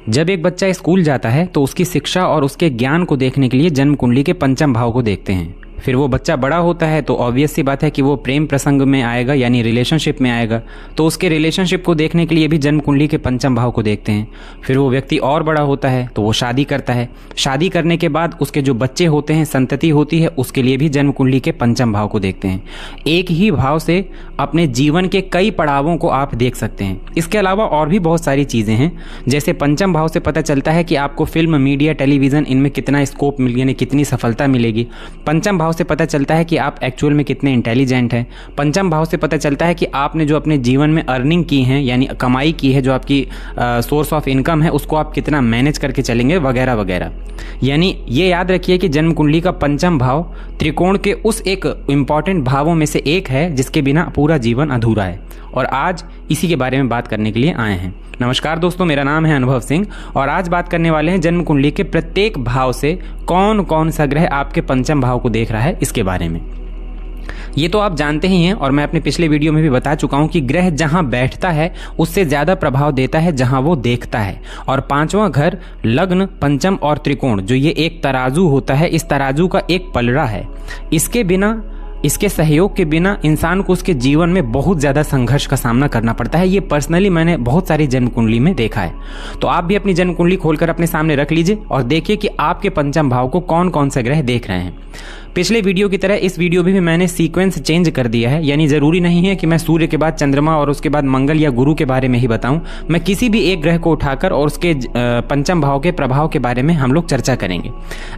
जब एक बच्चा स्कूल जाता है तो उसकी शिक्षा और उसके ज्ञान को देखने के लिए जन्म कुंडली के पंचम भाव को देखते हैं। फिर वो बच्चा बड़ा होता है तो ऑब्वियस सी बात है कि वो प्रेम प्रसंग में आएगा, यानी रिलेशनशिप में आएगा, तो उसके रिलेशनशिप को देखने के लिए भी जन्म कुंडली के पंचम भाव को देखते हैं। फिर वो व्यक्ति और बड़ा होता है तो वो शादी करता है। शादी करने के बाद उसके जो बच्चे होते हैं, संतति होती है, उसके लिए भी जन्म कुंडली के पंचम भाव को देखते हैं। एक ही भाव से अपने जीवन के कई पड़ावों को आप देख सकते हैं। इसके अलावा और भी बहुत सारी चीज़ें हैं, जैसे पंचम भाव से पता चलता है कि आपको फिल्म, मीडिया, टेलीविज़न, इनमें कितना स्कोप यानी कितनी सफलता मिलेगी। पंचम भाव से पता चलता है कि आप एक्चुअल में कितने इंटेलिजेंट हैं। पंचम भाव से पता चलता है कि आपने जो अपने जीवन में अर्निंग की है, यानी कमाई की है, जो आपकी सोर्स ऑफ इनकम है, उसको आप कितना मैनेज करके चलेंगे, वगैरह वगैरह। यानी ये याद रखिए कि जन्म कुंडली का पंचम भाव त्रिकोण के उस एक इंपॉर्टेंट भावों में से एक है जिसके बिना पूरा जीवन अधूरा है। और आज इसी के बारे में बात करने के लिए आए हैं। नमस्कार दोस्तों, मेरा नाम है अनुभव सिंह और आज बात करने वाले हैं जन्म कुंडली के प्रत्येक भाव से कौन कौन सा ग्रह आपके पंचम भाव को देख रहा है, इसके बारे में। ये तो आप जानते ही हैं और मैं अपने पिछले वीडियो में भी बता चुका हूं कि ग्रह जहां बैठता है उससे ज्यादा प्रभाव देता है जहां वो देखता है। और पांचवां घर लग्न, पंचम और त्रिकोण, जो ये एक तराजू होता है, इस तराजू का एक पलड़ा है। इसके बिना, इसके सहयोग के बिना इंसान को उसके जीवन में बहुत ज़्यादा संघर्ष का सामना करना पड़ता है। ये पर्सनली मैंने बहुत सारी जन्म कुंडली में देखा है। तो आप भी अपनी जन्म कुंडली खोलकर अपने सामने रख लीजिए और देखिए कि आपके पंचम भाव को कौन कौन से ग्रह देख रहे हैं। पिछले वीडियो की तरह इस वीडियो में भी मैंने सीक्वेंस चेंज कर दिया है, यानी ज़रूरी नहीं है कि मैं सूर्य के बाद चंद्रमा और उसके बाद मंगल या गुरु के बारे में ही बताऊं। मैं किसी भी एक ग्रह को उठाकर और उसके पंचम भाव के प्रभाव के बारे में हम लोग चर्चा करेंगे।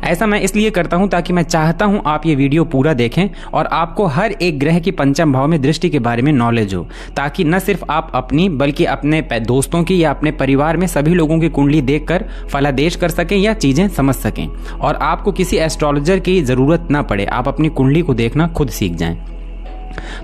ऐसा मैं इसलिए करता हूं ताकि मैं चाहता हूं आप ये वीडियो पूरा देखें और आपको हर एक ग्रह की पंचम भाव में दृष्टि के बारे में नॉलेज हो, ताकि न सिर्फ आप अपनी बल्कि अपने दोस्तों की या अपने परिवार में सभी लोगों की कुंडली देखकर फलादेश कर सकें या चीज़ें समझ सकें और आपको किसी एस्ट्रोलॉजर की ज़रूरत न पड़े, आप अपनी कुंडली को देखना खुद सीख जाएं।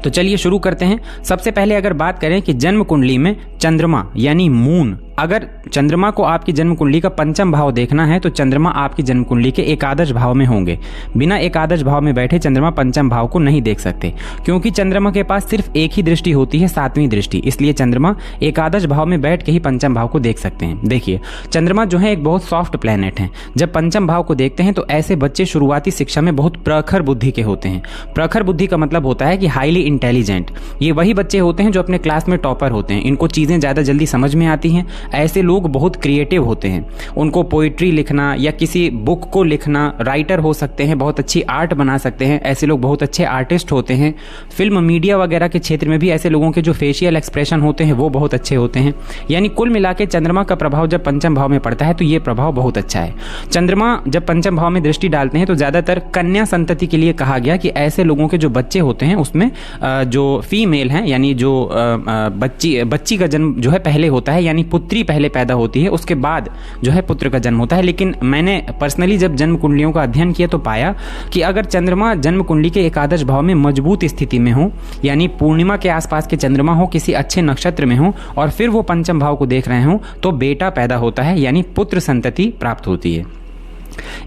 तो चलिए शुरू करते हैं। सबसे पहले अगर बात करें कि जन्म कुंडली में चंद्रमा यानी मून, अगर चंद्रमा को आपकी जन्म कुंडली का पंचम भाव देखना है तो चंद्रमा आपकी जन्म कुंडली के एकादश भाव में होंगे। बिना एकादश भाव में बैठे चंद्रमा पंचम भाव को नहीं देख सकते, क्योंकि चंद्रमा के पास सिर्फ एक ही दृष्टि होती है, सातवीं दृष्टि। इसलिए चंद्रमा एकादश भाव में बैठ के ही पंचम भाव को देख सकते हैं। देखिए, चंद्रमा जो है एक बहुत सॉफ्ट प्लैनेट है। जब पंचम भाव को देखते हैं तो ऐसे बच्चे शुरुआती शिक्षा में बहुत प्रखर बुद्धि के होते हैं। प्रखर बुद्धि का मतलब होता है कि हाईली इंटेलिजेंट। ये वही बच्चे होते हैं जो अपने क्लास में टॉपर होते हैं। इनको चीज़ें ज़्यादा जल्दी समझ में आती हैं। ऐसे लोग बहुत क्रिएटिव होते हैं। उनको पोइट्री लिखना या किसी बुक को लिखना, राइटर हो सकते हैं, बहुत अच्छी आर्ट बना सकते हैं। ऐसे लोग बहुत अच्छे आर्टिस्ट होते हैं। फिल्म, मीडिया वगैरह के क्षेत्र में भी ऐसे लोगों के जो फेशियल एक्सप्रेशन होते हैं वो बहुत अच्छे होते हैं। यानी कुल मिला के चंद्रमा का प्रभाव जब पंचम भाव में पड़ता है तो ये प्रभाव बहुत अच्छा है। चंद्रमा जब पंचम भाव में दृष्टि डालते हैं तो ज़्यादातर कन्या संतति के लिए कहा गया कि ऐसे लोगों के जो बच्चे होते हैं उसमें जो फीमेल हैं, यानी जो बच्ची का जन्म जो है पहले होता है, यानी पुत्री पहले पैदा होती है, उसके बाद जो है पुत्र का जन्म होता है। लेकिन मैंने पर्सनली जब जन्म कुंडलियों का अध्ययन किया तो पाया कि अगर चंद्रमा जन्म कुंडली के एकादश भाव में मजबूत स्थिति में हो, यानी पूर्णिमा के आसपास के चंद्रमा हो, किसी अच्छे नक्षत्र में हो और फिर वो पंचम भाव को देख रहे हो तो बेटा पैदा होता है, यानी पुत्र संतति प्राप्त होती है।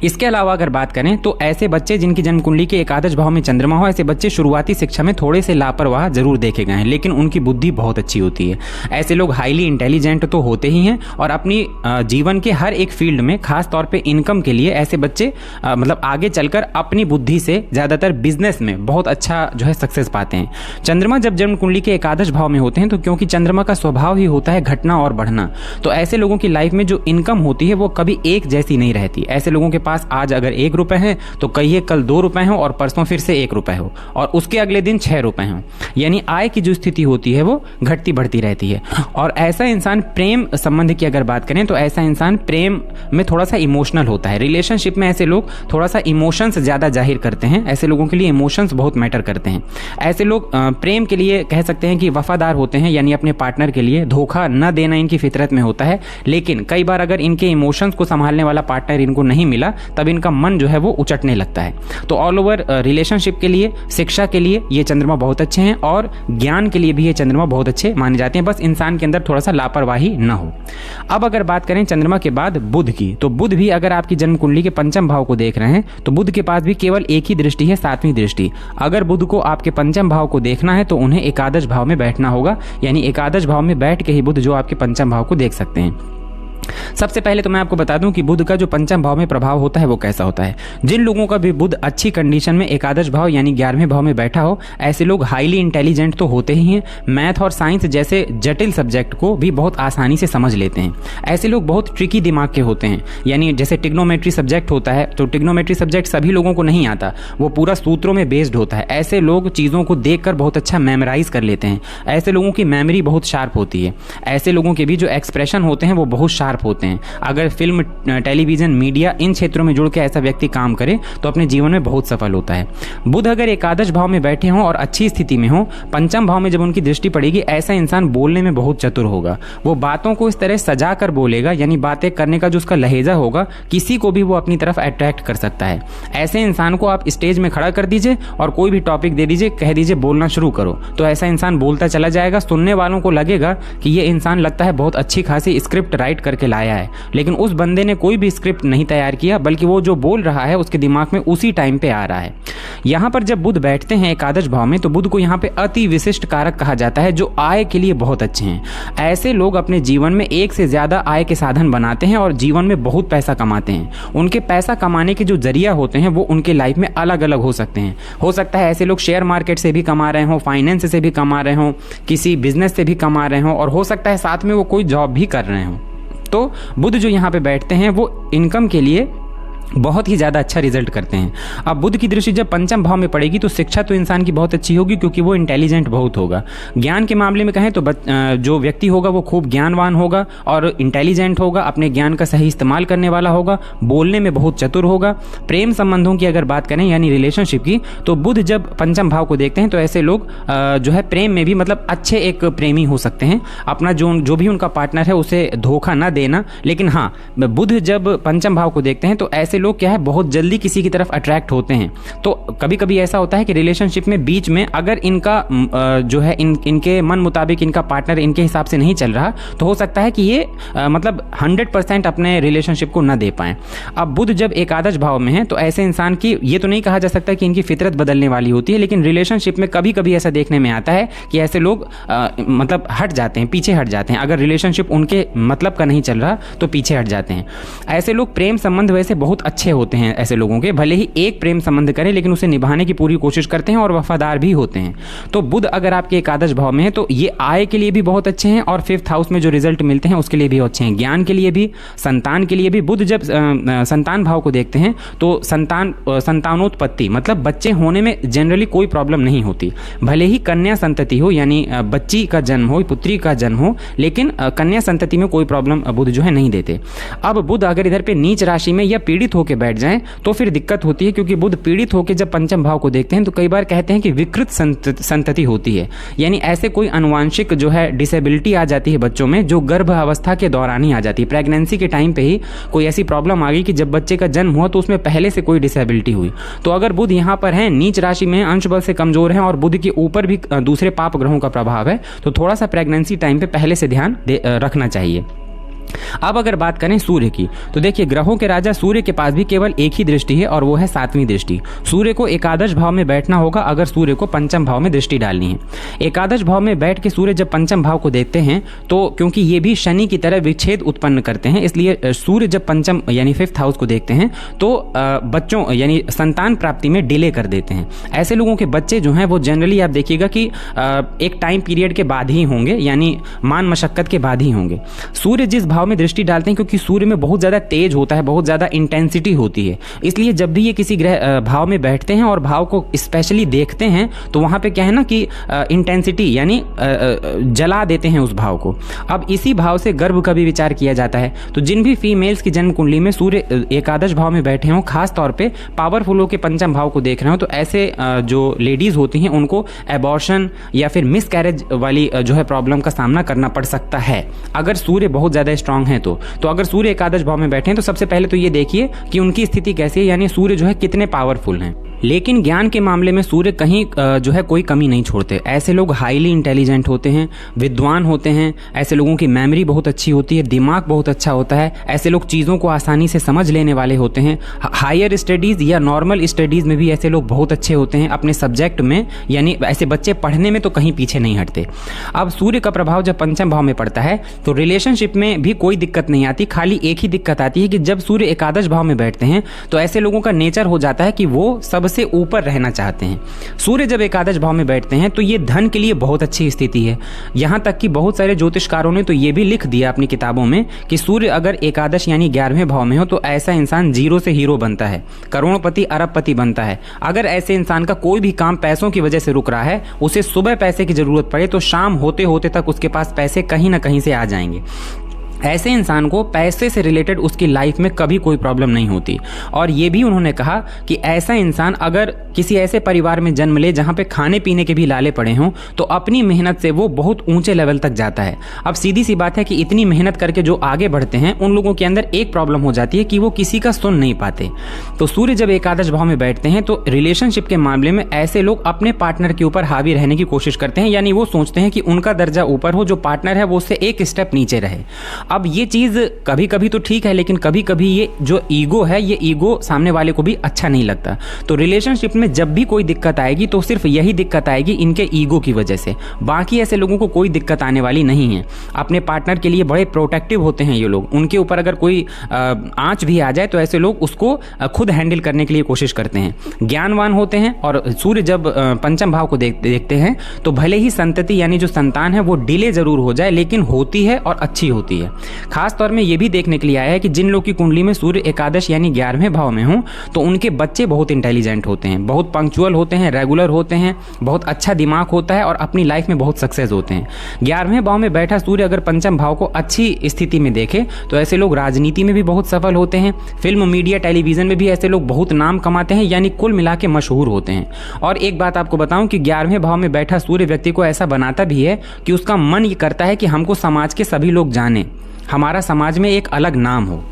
इसके अलावा अगर बात करें तो ऐसे बच्चे जिनकी जन्म कुंडली के एकादश भाव में चंद्रमा हो, ऐसे बच्चे शुरुआती शिक्षा में थोड़े से लापरवाह जरूर देखे गए हैं, लेकिन उनकी बुद्धि बहुत अच्छी होती है। ऐसे लोग हाईली इंटेलिजेंट तो होते ही हैं और अपनी जीवन के हर एक फील्ड में, खास तौर पे इनकम के लिए ऐसे बच्चे मतलब आगे चलकर अपनी बुद्धि से ज़्यादातर बिजनेस में बहुत अच्छा जो है सक्सेस पाते हैं। चंद्रमा जब जन्म कुंडली के एकादश भाव में होते हैं तो क्योंकि चंद्रमा का स्वभाव ही होता है घटना और बढ़ना, तो ऐसे लोगों की लाइफ में जो इनकम होती है वो कभी एक जैसी नहीं रहती। ऐसे लोगों के पास आज अगर 1 रुपए है तो कहिए कल 2 रुपए हो और परसों फिर से 1 रुपए हो और उसके अगले दिन 6 रुपए हो। यानी आय की जो स्थिति होती है वो घटती बढ़ती रहती है। और ऐसा इंसान, प्रेम संबंध की अगर बात करें तो ऐसा इंसान प्रेम में थोड़ा सा इमोशनल होता है। रिलेशनशिप में ऐसे लोग थोड़ा सा इमोशंस ज़्यादा जाहिर करते हैं। ऐसे लोगों के लिए इमोशंस बहुत मैटर करते हैं। ऐसे लोग प्रेम के लिए कह सकते हैं कि वफादार होते हैं, यानी अपने पार्टनर के लिए धोखा न देना इनकी फितरत में होता है। लेकिन कई बार अगर इनके इमोशंस को संभालने वाला पार्टनर इनको नहीं मिला तब इनका मन जो है वो उचटने लगता है। तो ऑल ओवर रिलेशनशिप के लिए, शिक्षा के लिए ये चंद्रमा बहुत अच्छे हैं और ज्ञान के लिए भी ये चंद्रमा बहुत अच्छे माने जाते हैं। बस इंसान के अंदर थोड़ा सा लापरवाही न हो। अब अगर बात करें चंद्रमा के बाद बुध की, तो बुध भी अगर आपकी जन्म कुंडली के पंचम भाव को देख रहे हैं तो बुध के पास भी केवल एक ही दृष्टि है, सातवीं दृष्टि। अगर बुध को आपके पंचम भाव को देखना है तो उन्हें एकादश भाव में बैठना होगा, यानी एकादश भाव में बैठ के ही बुध जो आपके पंचम भाव को देख सकते हैं। सबसे पहले तो मैं आपको बता दूं कि बुध का जो पंचम भाव में प्रभाव होता है वो कैसा होता है। जिन लोगों का भी बुध अच्छी कंडीशन में एकादश भाव यानी 11वें भाव में बैठा हो, ऐसे लोग हाईली इंटेलिजेंट तो होते ही हैं, मैथ और साइंस जैसे जटिल सब्जेक्ट को भी बहुत आसानी से समझ लेते हैं। ऐसे लोग बहुत ट्रिकी दिमाग के होते हैं, यानी जैसे टिग्नोमेट्री सब्जेक्ट होता है, तो टिग्नोमेट्री सब्जेक्ट सभी लोगों को नहीं आता, वो पूरा सूत्रों में बेस्ड होता है। ऐसे लोग चीज़ों को देखकर बहुत अच्छा मेमोराइज कर लेते हैं। ऐसे लोगों की मेमोरी बहुत शार्प होती है। ऐसे लोगों के भी जो एक्सप्रेशन होते हैं वो बहुत शार्प होते हैं। अगर फिल्म, टेलीविजन, मीडिया इन क्षेत्रों में जुड़ के ऐसा व्यक्ति काम करे तो अपने जीवन में बहुत सफल होता है। बुध अगर एकादश भाव में बैठे हों और अच्छी स्थिति में हो, पंचम भाव में जब उनकी दृष्टि पड़ेगी, ऐसा इंसान बोलने में बहुत चतुर होगा। वो बातों को इस तरह सजा कर बोलेगा, यानी बातें करने का जो उसका लहजा होगा किसी को भी वो अपनी तरफ अट्रैक्ट कर सकता है। ऐसे इंसान को आप स्टेज में खड़ा कर दीजिए और कोई भी टॉपिक दे दीजिए, कह दीजिए बोलना शुरू करो, तो ऐसा इंसान बोलता चला जाएगा। सुनने वालों को लगेगा कि ये इंसान लगता है बहुत अच्छी खासी स्क्रिप्ट राइट करके लाया है, लेकिन उस बंदे ने कोई भी स्क्रिप्ट नहीं तैयार किया, बल्कि वो जो बोल रहा है उसके दिमाग में उसी टाइम पे आ रहा है। यहाँ पर जब बुध बैठते हैं एकादश भाव में, तो बुध को यहाँ पे अति विशिष्ट कारक कहा जाता है, जो आय के लिए बहुत अच्छे हैं। ऐसे लोग अपने जीवन में एक से ज्यादा आय के साधन बनाते हैं और जीवन में बहुत पैसा कमाते हैं। उनके पैसा कमाने के जो जरिया होते हैं वो उनके लाइफ में अलग अलग हो सकते हैं। हो सकता है ऐसे लोग शेयर मार्केट से भी कमा रहे हो, फाइनेंस से भी कमा रहे हो, किसी बिजनेस से भी कमा रहे हो, और हो सकता है साथ में वो कोई जॉब भी कर रहे हो। तो बुध जो यहाँ पे बैठते हैं वो इनकम के लिए बहुत ही ज़्यादा अच्छा रिजल्ट करते हैं। अब बुध की दृष्टि जब पंचम भाव में पड़ेगी तो शिक्षा तो इंसान की बहुत अच्छी होगी, क्योंकि वो इंटेलिजेंट बहुत होगा। ज्ञान के मामले में कहें तो जो व्यक्ति होगा वो खूब ज्ञानवान होगा और इंटेलिजेंट होगा, अपने ज्ञान का सही इस्तेमाल करने वाला होगा, बोलने में बहुत चतुर होगा। प्रेम संबंधों की अगर बात करें यानी रिलेशनशिप की, तो बुध जब पंचम भाव को देखते हैं तो ऐसे लोग जो है प्रेम में भी मतलब अच्छे एक प्रेमी हो सकते हैं। अपना जो भी उनका पार्टनर है उसे धोखा न देना। लेकिन हाँ, बुध जब पंचम भाव को देखते हैं तो ऐसे लोग क्या है बहुत जल्दी किसी की तरफ अट्रैक्ट होते हैं। तो कभी कभी ऐसा होता है कि रिलेशनशिप में बीच में अगर इनका जो है इनके मन मुताबिक इनका पार्टनर इनके हिसाब से नहीं चल रहा, तो हो सकता है कि ये मतलब 100% अपने रिलेशनशिप को न दे पाए। अब बुध जब एकादश भाव में है तो ऐसे इंसान की ये तो नहीं कहा जा सकता कि इनकी फितरत बदलने वाली होती है, लेकिन रिलेशनशिप में कभी कभी ऐसा देखने में आता है कि ऐसे लोग मतलब हट जाते हैं, पीछे हट जाते हैं। अगर रिलेशनशिप उनके मतलब का नहीं चल रहा तो पीछे हट जाते हैं। ऐसे लोग प्रेम संबंध वैसे बहुत अच्छे होते हैं। ऐसे लोगों के भले ही एक प्रेम संबंध करें लेकिन उसे निभाने की पूरी कोशिश करते हैं और वफादार भी होते हैं। तो बुध अगर आपके एकादश भाव में है तो ये आय के लिए भी बहुत अच्छे हैं और 5th हाउस में जो रिजल्ट मिलते हैं उसके लिए भी अच्छे हैं। ज्ञान के लिए भी, संतान के लिए भी। बुध जब संतान भाव को देखते हैं तो संतानोत्पत्ति मतलब बच्चे होने में जनरली कोई प्रॉब्लम नहीं होती। भले ही कन्या संतति हो यानी बच्ची का जन्म हो, पुत्री का जन्म हो, लेकिन कन्या संतति में कोई प्रॉब्लम बुध जो है नहीं देते। अब बुध अगर इधर पे नीच राशि में या पीड़ित होकर बैठ जाएं तो फिर दिक्कत होती है, क्योंकि बुध पीड़ित होकर जब पंचम भाव को देखते हैं तो कई बार कहते हैं कि विकृत संतति होती है, यानी ऐसे कोई अनुवांशिक जो है डिसेबिलिटी आ जाती है बच्चों में, जो गर्भ अवस्था के दौरान ही आ जाती है। प्रेगनेंसी के टाइम पे ही कोई ऐसी प्रॉब्लम आ गई कि जब बच्चे का जन्म हुआ तो उसमें पहले से कोई डिसेबिलिटी हुई। तो अगर बुध यहाँ पर है, नीच राशि में, अंश बल से कमजोर है और बुध के ऊपर भी दूसरे पाप ग्रहों का प्रभाव है, तो थोड़ा सा प्रेगनेंसी टाइम पे पहले से ध्यान रखना चाहिए। अब अगर बात करें सूर्य की, तो देखिए ग्रहों के राजा सूर्य के पास भी केवल एक ही दृष्टि है और वो है 7वीं दृष्टि। सूर्य को एकादश भाव में बैठना होगा अगर सूर्य को पंचम भाव में दृष्टि डालनी है। एकादश भाव में बैठ के सूर्य जब पंचम भाव को देखते हैं तो क्योंकि ये भी शनि की तरह विच्छेद उत्पन्न करते हैं, इसलिए सूर्य जब पंचम यानी 5th हाउस को देखते हैं तो बच्चों यानी संतान प्राप्ति में डिले कर देते हैं। ऐसे लोगों के बच्चे जो हैं वो जनरली आप देखिएगा कि एक टाइम पीरियड के बाद ही होंगे, यानी मान मशक्कत के बाद ही होंगे। सूर्य जिस भाव में दृष्टि डालते हैं, क्योंकि सूर्य में बहुत ज्यादा तेज होता है, बहुत ज्यादा इंटेंसिटी होती है, इसलिए जब भी ये किसी ग्रह भाव में बैठते हैं और भाव को स्पेशली देखते हैं तो वहां पे क्या है ना कि इंटेंसिटी यानी जला देते हैं उस भाव को। अब इसी भाव से गर्भ का भी विचार किया जाता है। तो जिन भी फीमेल्स की जन्म कुंडली में सूर्य एकादश भाव में बैठे हों, खास तौर पे पावरफुल हो के पंचम भाव को देख रहे हो, तो ऐसे जो लेडीज होती हैं उनको एबॉर्शन या फिर मिसकैरेज वाली जो है प्रॉब्लम का सामना करना पड़ सकता है अगर सूर्य बहुत ज्यादा स्ट्रांग है। तो अगर सूर्य एकादश भाव में बैठे हैं तो सबसे पहले तो ये देखिए कि उनकी स्थिति कैसी है, यानी सूर्य जो है कितने पावरफुल हैं। लेकिन ज्ञान के मामले में सूर्य कहीं जो है कोई कमी नहीं छोड़ते। ऐसे लोग हाईली इंटेलिजेंट होते हैं, विद्वान होते हैं, ऐसे लोगों की मेमोरी बहुत अच्छी होती है, दिमाग बहुत अच्छा होता है, ऐसे लोग चीज़ों को आसानी से समझ लेने वाले होते हैं। हायर स्टडीज़ या नॉर्मल स्टडीज़ में भी ऐसे लोग बहुत अच्छे होते हैं अपने सब्जेक्ट में, यानी ऐसे बच्चे पढ़ने में तो कहीं पीछे नहीं हटते। अब सूर्य का प्रभाव जब पंचम भाव में पड़ता है तो रिलेशनशिप में भी कोई दिक्कत नहीं आती। खाली एक ही दिक्कत आती है कि जब सूर्य एकादश भाव में बैठते हैं तो ऐसे लोगों का नेचर हो जाता है कि वो सबसे ऊपर रहना चाहते हैं। सूर्य जब एकादश भाव में बैठते हैं तो ये धन के लिए बहुत अच्छी स्थिति है। यहां तक कि बहुत सारे ज्योतिषकारों ने तो ये भी लिख दिया अपनी किताबों में कि सूर्य अगर एकादश यानी 11वें भाव में हो तो ऐसा इंसान जीरो से हीरो बनता है, करोड़पति अरबपति बनता है। अगर ऐसे इंसान का कोई भी काम पैसों की वजह से रुक रहा है, उसे सुबह पैसे की जरूरत पड़े तो शाम होते होते तक उसके पास पैसे कहीं ना कहीं से आ जाएंगे। ऐसे इंसान को पैसे से रिलेटेड उसकी लाइफ में कभी कोई प्रॉब्लम नहीं होती। और ये भी उन्होंने कहा कि ऐसा इंसान अगर किसी ऐसे परिवार में जन्म ले जहाँ पे खाने पीने के भी लाले पड़े हों तो अपनी मेहनत से वो बहुत ऊंचे लेवल तक जाता है। अब सीधी सी बात है कि इतनी मेहनत करके जो आगे बढ़ते हैं उन लोगों के अंदर एक प्रॉब्लम हो जाती है कि वो किसी का सुन नहीं पाते। तो सूर्य जब एकादश भाव में बैठते हैं तो रिलेशनशिप के मामले में ऐसे लोग अपने पार्टनर के ऊपर हावी रहने की कोशिश करते हैं, यानी वो सोचते हैं कि उनका दर्जा ऊपर हो, जो पार्टनर है वो उससे एक स्टेप नीचे रहे। अब ये चीज़ कभी कभी तो ठीक है, लेकिन कभी कभी ये जो ईगो है, ये ईगो सामने वाले को भी अच्छा नहीं लगता। तो रिलेशनशिप में जब भी कोई दिक्कत आएगी तो सिर्फ यही दिक्कत आएगी इनके ईगो की वजह से। बाकी ऐसे लोगों को कोई दिक्कत आने वाली नहीं है। अपने पार्टनर के लिए बड़े प्रोटेक्टिव होते हैं ये लोग। उनके ऊपर अगर कोई आंच भी आ जाए तो ऐसे लोग उसको खुद हैंडल करने के लिए कोशिश करते हैं। ज्ञानवान होते हैं। और सूर्य जब पंचम भाव को देखते हैं तो भले ही संतति यानी जो संतान है वो डिले जरूर हो जाए, लेकिन होती है और अच्छी होती है। खास तौर में ये भी देखने के लिए आया है कि जिन लोग की कुंडली में सूर्य एकादश यानी 11वें भाव में हो तो उनके बच्चे बहुत इंटेलिजेंट होते हैं, बहुत पंक्चुअल होते हैं, रेगुलर होते हैं, बहुत अच्छा दिमाग होता है और अपनी लाइफ में बहुत सक्सेस होते हैं। 11वें भाव में बैठा सूर्य अगर पंचम भाव को अच्छी स्थिति में देखे तो ऐसे लोग राजनीति में भी बहुत सफल होते हैं, फिल्म, मीडिया, टेलीविजन में भी ऐसे लोग बहुत नाम कमाते हैं, यानी कुल मिला के मशहूर होते हैं। और एक बात आपको बताऊं कि 11वें भाव में बैठा सूर्य व्यक्ति को ऐसा बनाता भी है कि उसका मन ये करता है कि हमको समाज के सभी लोग जाने, हमारा समाज में एक अलग नाम हो।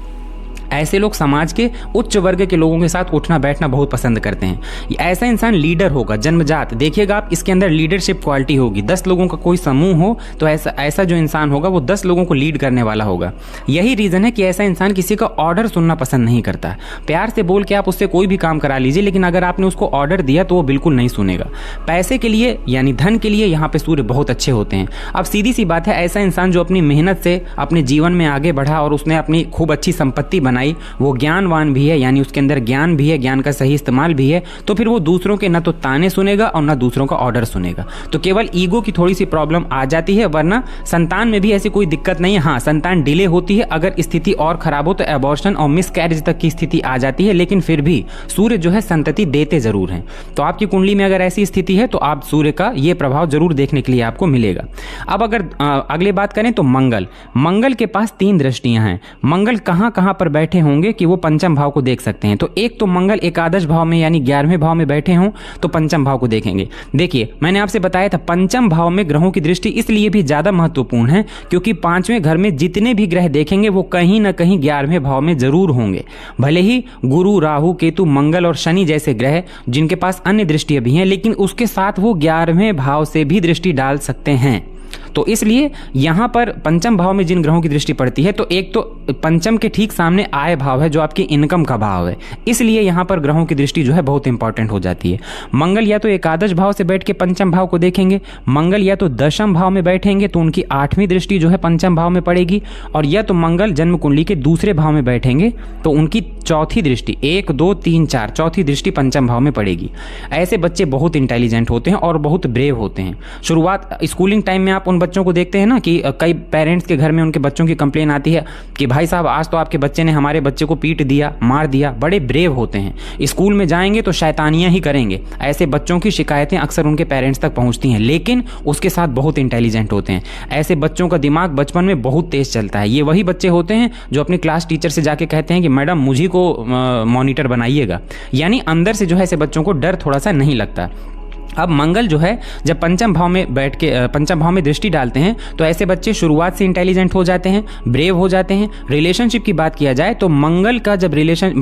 ऐसे लोग समाज के उच्च वर्ग के लोगों के साथ उठना बैठना बहुत पसंद करते हैं। ऐसा इंसान लीडर होगा जन्मजात। देखिएगा आप, इसके अंदर लीडरशिप क्वालिटी होगी। 10 लोगों का कोई समूह हो तो ऐसा जो इंसान होगा वो 10 लोगों को लीड करने वाला होगा। यही रीज़न है कि ऐसा इंसान किसी का ऑर्डर सुनना पसंद नहीं करता। प्यार से बोल के आप उससे कोई भी काम करा लीजिए, लेकिन अगर आपने उसको ऑर्डर दिया तो वो बिल्कुल नहीं सुनेगा। पैसे के लिए यानी धन के लिए यहाँ पे सूर्य बहुत अच्छे होते हैं। अब सीधी सी बात है, ऐसा इंसान जो अपनी मेहनत से अपने जीवन में आगे बढ़ा और उसने अपनी खूब अच्छी संपत्ति बनाई, वो ज्ञानवान भी है, यानी उसके अंदर ज्ञान भी है, ज्ञान का सही इस्तेमाल भी है, तो फिर वो दूसरों के न तो ताने सुनेगा और न दूसरों का ऑर्डर सुनेगा। तो केवल ईगो की थोड़ी सी प्रॉब्लम आ जाती है, वरना संतान में भी ऐसी कोई दिक्कत नहीं है। हाँ, संतान डिले होती है, अगर स्थिति और खराब हो तो एबॉर्शन और मिसकैरेज तक की स्थिति आ जाती है, लेकिन फिर भी सूर्य जो है संतति देते जरूर हैं। तो आपकी कुंडली में अगर ऐसी स्थिति है तो आप सूर्य का ये प्रभाव जरूर देखने के लिए आपको मिलेगा। अब अगर अगले बात करें तो मंगल के पास 3 दृष्टियां हैं। मंगल कहां कहां पर बैठे होंगे कि वो पंचम भाव को देख सकते हैं। तो एक तो मंगल एकादश भाव में यानी 11वें भाव में बैठे हों तो पंचम भाव को देखेंगे। देखिए, मैंने आपसे बताया था पंचम भाव में ग्रहों की दृष्टि इसलिए भी ज्यादा महत्वपूर्ण है क्योंकि 5वें घर में जितने भी ग्रह देखेंगे वो कहीं ना कहीं 11वें भाव में जरूर होंगे। भले ही गुरु, राहु, केतु, मंगल और शनि जैसे ग्रह जिनके पास अन्य दृष्टियां भी हैं, लेकिन उसके साथ वो 11वें भाव से भी दृष्टि डाल सकते हैं। तो इसलिए यहां पर पंचम भाव में जिन ग्रहों की दृष्टि पड़ती है तो एक तो पंचम के ठीक सामने आय भाव है जो आपकी इनकम का भाव है, इसलिए यहां पर ग्रहों की दृष्टि जो है बहुत इंपॉर्टेंट हो जाती है। मंगल या तो एकादश भाव से बैठ के पंचम भाव को देखेंगे, मंगल या तो दशम भाव में बैठेंगे तो उनकी 8वीं दृष्टि जो है पंचम भाव में पड़ेगी, और या तो मंगल जन्म कुंडली के दूसरे भाव में बैठेंगे तो उनकी चौथी दृष्टि 1, 2, 3, 4 चौथी दृष्टि पंचम भाव में पड़ेगी। ऐसे बच्चे बहुत इंटेलिजेंट होते हैं और बहुत ब्रेव होते हैं। शुरुआत स्कूलिंग टाइम में आप उन बच्चों को देखते हैं ना कि कई पेरेंट्स के घर में उनके बच्चों की कंप्लेन आती है कि भाई साहब आज तो आपके बच्चे ने हमारे बच्चे को पीट दिया, मार दिया। बड़े ब्रेव होते हैं, स्कूल में जाएंगे तो शैतानियां ही करेंगे। ऐसे बच्चों की शिकायतें अक्सर उनके पेरेंट्स तक पहुंचती हैं, लेकिन उसके साथ बहुत इंटेलिजेंट होते हैं। ऐसे बच्चों का दिमाग बचपन में बहुत तेज चलता है। ये वही बच्चे होते हैं जो अपनी क्लास टीचर से जाके कहते हैं कि मैडम मुझे को मॉनिटर बनाइएगा, यानी अंदर से जो है ऐसे बच्चों को डर थोड़ा सा नहीं लगता। अब मंगल जो है जब पंचम भाव में बैठ के पंचम भाव में दृष्टि डालते हैं तो ऐसे बच्चे शुरुआत से इंटेलिजेंट हो जाते हैं, ब्रेव हो जाते हैं। रिलेशनशिप की बात किया जाए तो मंगल का जब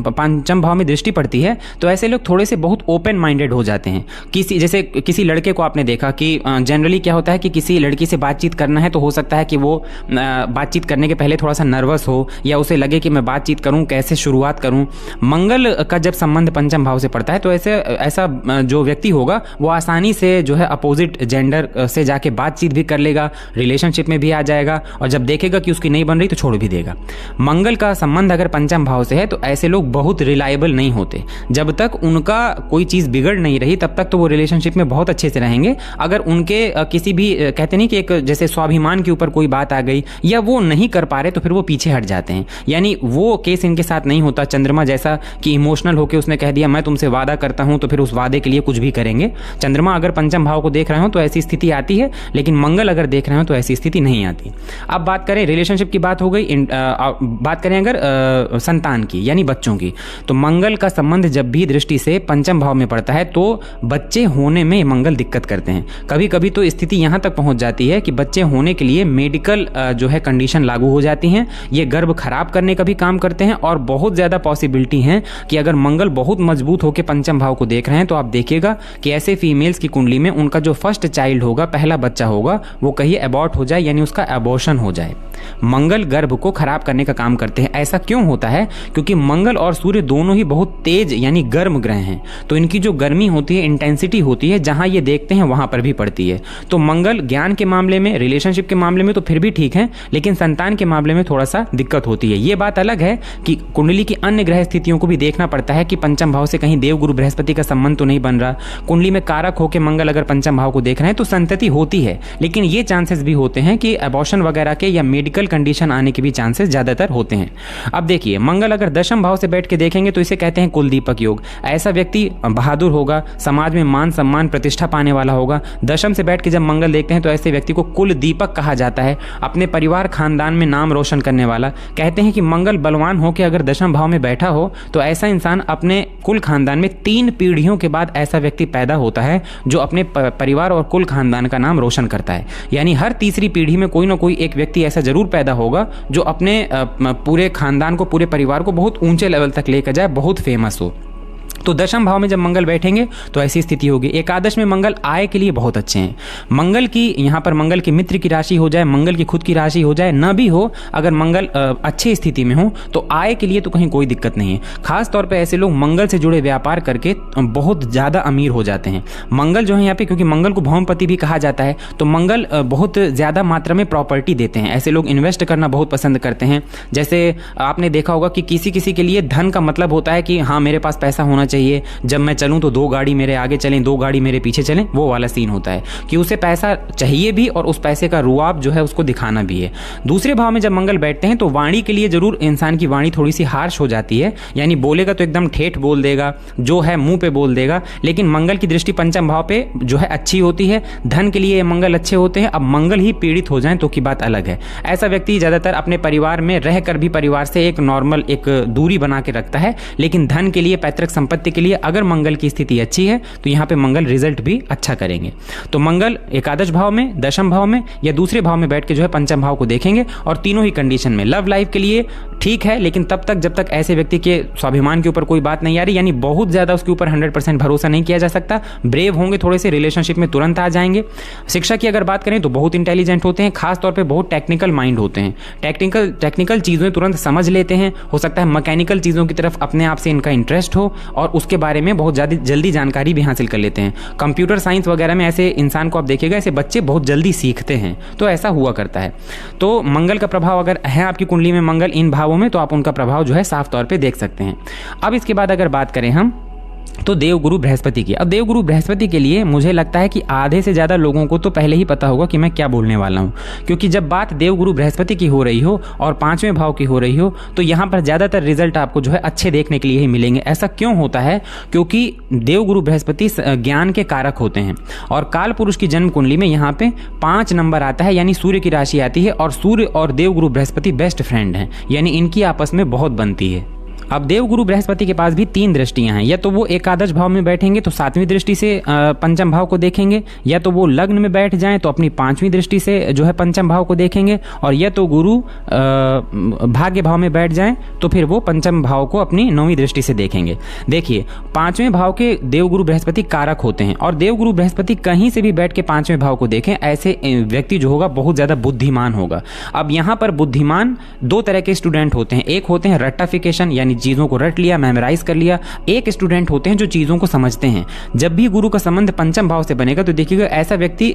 पंचम भाव में दृष्टि पड़ती है तो ऐसे लोग थोड़े से बहुत ओपन माइंडेड हो जाते हैं। जैसे किसी लड़के को आपने देखा कि जनरली क्या होता है कि किसी लड़की से बातचीत करना है तो हो सकता है कि वो बातचीत करने के पहले थोड़ा सा नर्वस हो या उसे लगे कि मैं बातचीत करूँ, कैसे शुरुआत करूँ। मंगल का जब संबंध पंचम भाव से पड़ता है तो ऐसा जो व्यक्ति होगा वो आसानी से जो है अपोजिट जेंडर से जाके बातचीत भी कर लेगा, रिलेशनशिप में भी आ जाएगा और जब देखेगा कि उसकी नहीं बन रही तो छोड़ भी देगा। मंगल का संबंध अगर पंचम भाव से है तो ऐसे लोग बहुत रिलायबल नहीं होते। जब तक उनका कोई चीज़ बिगड़ नहीं रही तब तक तो वो रिलेशनशिप में बहुत अच्छे से रहेंगे। अगर उनके किसी भी कहते नहीं कि एक जैसे स्वाभिमान के ऊपर कोई बात आ गई या वो नहीं कर पा रहे तो फिर वो पीछे हट जाते हैं। यानी वो केस इनके साथ नहीं होता चंद्रमा जैसा कि इमोशनल होकर उसने कह दिया मैं तुमसे वादा करता हूं तो फिर उस वादे के लिए कुछ भी करेंगे। चंद्रमा अगर पंचम भाव को देख रहे हो तो ऐसी स्थिति आती है, लेकिन मंगल अगर देख रहे हो तो ऐसी स्थिति नहीं आती। अब बात करें रिलेशनशिप की बात हो गई, बात करें अगर संतान की यानी बच्चों की, तो मंगल का संबंध जब भी दृष्टि से पंचम भाव में पड़ता है तो बच्चे होने में मंगल दिक्कत करते हैं। कभी कभी तो स्थिति यहां तक पहुंच जाती है कि बच्चे होने के लिए मेडिकल जो है कंडीशन लागू हो जाती हैं। ये गर्भ खराब करने का भी काम करते हैं और बहुत ज्यादा पॉसिबिलिटी है कि अगर मंगल बहुत मजबूत होकर पंचम भाव को देख रहे हैं तो आप देखिएगा कि ऐसे फीमेल्स की कुंडली में उनका जो फर्स्ट चाइल्ड होगा, पहला बच्चा होगा, वो कहीं अबॉर्ट हो जाए यानी उसका एबॉर्शन हो जाए। मंगल गर्भ को खराब करने का काम करते हैं। ऐसा क्यों होता है? क्योंकि मंगल और सूर्य दोनों ही बहुत तेज यानी गर्म ग्रह हैं, तो इनकी जो गर्मी होती है, इंटेंसिटी होती है, जहां ये देखते हैं वहां पर भी पड़ती है। तो मंगल ज्ञान के मामले में, रिलेशनशिप के मामले में तो फिर भी ठीक है, लेकिन संतान के मामले में थोड़ा सा दिक्कत होती है। ये बात अलग है कि कुंडली की अन्य ग्रह स्थितियों को भी देखना पड़ता है कि पंचम भाव से कहीं देव गुरु बृहस्पति का संबंध तो नहीं बन रहा। कुंडली में कारक होकर मंगल अगर पंचम भाव को देख रहे हैं तो संतति होती है, लेकिन ये चांसेस भी होते हैं कि एबॉर्शन वगैरह के या मेडिकल कंडीशन आने के भी चांसेस ज्यादातर होते हैं। अब देखिए, मंगल अगर दशम भाव से बैठ के देखेंगे तो इसे कहते हैं कुल दीपक योग। ऐसा व्यक्ति बहादुर होगा, समाज में मान सम्मान प्रतिष्ठा पाने वाला होगा। दशम से बैठ के जब मंगल देखते हैं तो ऐसे व्यक्ति को कुल दीपक कहा जाता है, अपने परिवार खानदान में नाम रोशन करने वाला। कहते हैं कि मंगल बलवान होकर अगर दशम भाव में बैठा हो तो ऐसा इंसान अपने कुल खानदान में 3 पीढ़ियों के बाद ऐसा व्यक्ति पैदा होता है जो अपने परिवार और कुल खानदान का नाम रोशन करता है। यानी हर तीसरी पीढ़ी में कोई ना कोई एक व्यक्ति ऐसा जरूर पैदा होगा जो अपने पूरे खानदान को, पूरे परिवार को बहुत ऊंचे लेवल तक लेकर जाए, बहुत फेमस हो। तो दशम भाव में जब मंगल बैठेंगे तो ऐसी स्थिति होगी। एकादश में मंगल आय के लिए बहुत अच्छे हैं। मंगल की यहाँ पर मंगल के मित्र की राशि हो जाए, मंगल की खुद की राशि हो जाए, न भी हो, अगर मंगल अच्छी स्थिति में हो तो आय के लिए तो कहीं कोई दिक्कत नहीं है। खास तौर पे ऐसे लोग मंगल से जुड़े व्यापार करके बहुत ज़्यादा अमीर हो जाते हैं। मंगल जो है यहाँ पे, क्योंकि मंगल को भौमपति भी कहा जाता है, तो मंगल बहुत ज़्यादा मात्रा में प्रॉपर्टी देते हैं। ऐसे लोग इन्वेस्ट करना बहुत पसंद करते हैं। जैसे आपने देखा होगा कि किसी किसी के लिए धन का मतलब होता है कि हाँ, मेरे पास पैसा होना चाहिए, जब मैं चलूं तो 2 गाड़ी मेरे आगे चलें, 2 गाड़ी मेरे पीछे चलें, वो वाला सीन होता है कि उसे पैसा चाहिए भी और उस पैसे का रुआब जो है उसको दिखाना भी है। दूसरे भाव में जब मंगल बैठते हैं तो वाणी के लिए जरूर इंसान की वाणी थोड़ी सी हार्श हो जाती है, यानी बोलेगा तो एकदम ठेठ बोल देगा, जो है मुंह पे बोल देगा। लेकिन मंगल की दृष्टि पंचम भाव पे जो है अच्छी होती है, धन के लिए मंगल अच्छे होते हैं। अब मंगल ही पीड़ित हो जाए तो की बात अलग है। ऐसा व्यक्ति ज्यादातर अपने परिवार में रहकर भी परिवार से एक नॉर्मल एक दूरी बना के रखता है, लेकिन धन के लिए, पैतृक संपत्ति के लिए अगर मंगल की स्थिति अच्छी है तो यहां पे मंगल रिजल्ट भी अच्छा करेंगे। तो मंगल एकादश भाव में, दशम भाव में या दूसरे भाव में बैठ के जो है पंचम भाव को देखेंगे और तीनों ही कंडीशन में लव लाइफ के लिए ठीक है, लेकिन तब तक जब तक ऐसे व्यक्ति के स्वाभिमान के ऊपर कोई बात नहीं आ रही, यानी बहुत ज्यादा उसके ऊपर 100% भरोसा नहीं किया जा सकता। ब्रेव होंगे थोड़े से, रिलेशनशिप में तुरंत आ जाएंगे। शिक्षा की अगर बात करें तो बहुत इंटेलिजेंट होते हैं, खासतौर पर बहुत टेक्निकल माइंड होते हैं, टेक्निकल चीजें तुरंत समझ लेते हैं। हो सकता है मैकेनिकल चीजों की तरफ अपने आप से इनका इंटरेस्ट हो और उसके बारे में बहुत ज़्यादा जल्दी जानकारी भी हासिल कर लेते हैं। कंप्यूटर साइंस वगैरह में ऐसे इंसान को आप देखिएगा, ऐसे बच्चे बहुत जल्दी सीखते हैं, तो ऐसा हुआ करता है। तो मंगल का प्रभाव अगर है आपकी कुंडली में मंगल इन भावों में, तो आप उनका प्रभाव जो है साफ तौर पे देख सकते हैं। अब इसके बाद अगर बात करें हम तो देवगुरु बृहस्पति की। अब देवगुरु बृहस्पति के लिए मुझे लगता है कि आधे से ज़्यादा लोगों को तो पहले ही पता होगा कि मैं क्या बोलने वाला हूँ, क्योंकि जब बात देवगुरु बृहस्पति की हो रही हो और 5वें भाव की हो रही हो तो यहाँ पर ज़्यादातर रिजल्ट आपको जो है अच्छे देखने के लिए ही मिलेंगे। ऐसा क्यों होता है? क्योंकि देवगुरु बृहस्पति ज्ञान के कारक होते हैं और काल पुरुष की जन्म कुंडली में यहाँ पे 5 नंबर आता है, यानी सूर्य की राशि आती है और सूर्य और देवगुरु बृहस्पति बेस्ट फ्रेंड हैं, यानी इनकी आपस में बहुत बनती है। अब देवगुरु बृहस्पति के पास भी 3 दृष्टियां हैं, या तो वो एकादश भाव में बैठेंगे तो 7वीं दृष्टि से पंचम भाव को देखेंगे, या तो वो लग्न में बैठ जाएं तो अपनी 5वीं दृष्टि से जो है पंचम भाव को देखेंगे, और या तो गुरु भाग्य भाव में बैठ जाएं तो फिर वो पंचम भाव को अपनी 9वीं दृष्टि से देखेंगे। देखिए 5वें भाव के देवगुरु बृहस्पति कारक होते हैं, और देवगुरु बृहस्पति कहीं से भी बैठ के 5वें भाव को देखें, ऐसे व्यक्ति जो होगा बहुत ज़्यादा बुद्धिमान होगा। अब यहाँ पर बुद्धिमान 2 तरह के स्टूडेंट होते हैं, एक होते हैं रट्टाफिकेशन यानी चीज़ों को रट लिया, मेमोराइज कर लिया, एक स्टूडेंट होते हैं जो चीज़ों को समझते हैं। जब भी गुरु का संबंध पंचम भाव से बनेगा तो देखिएगा ऐसा व्यक्ति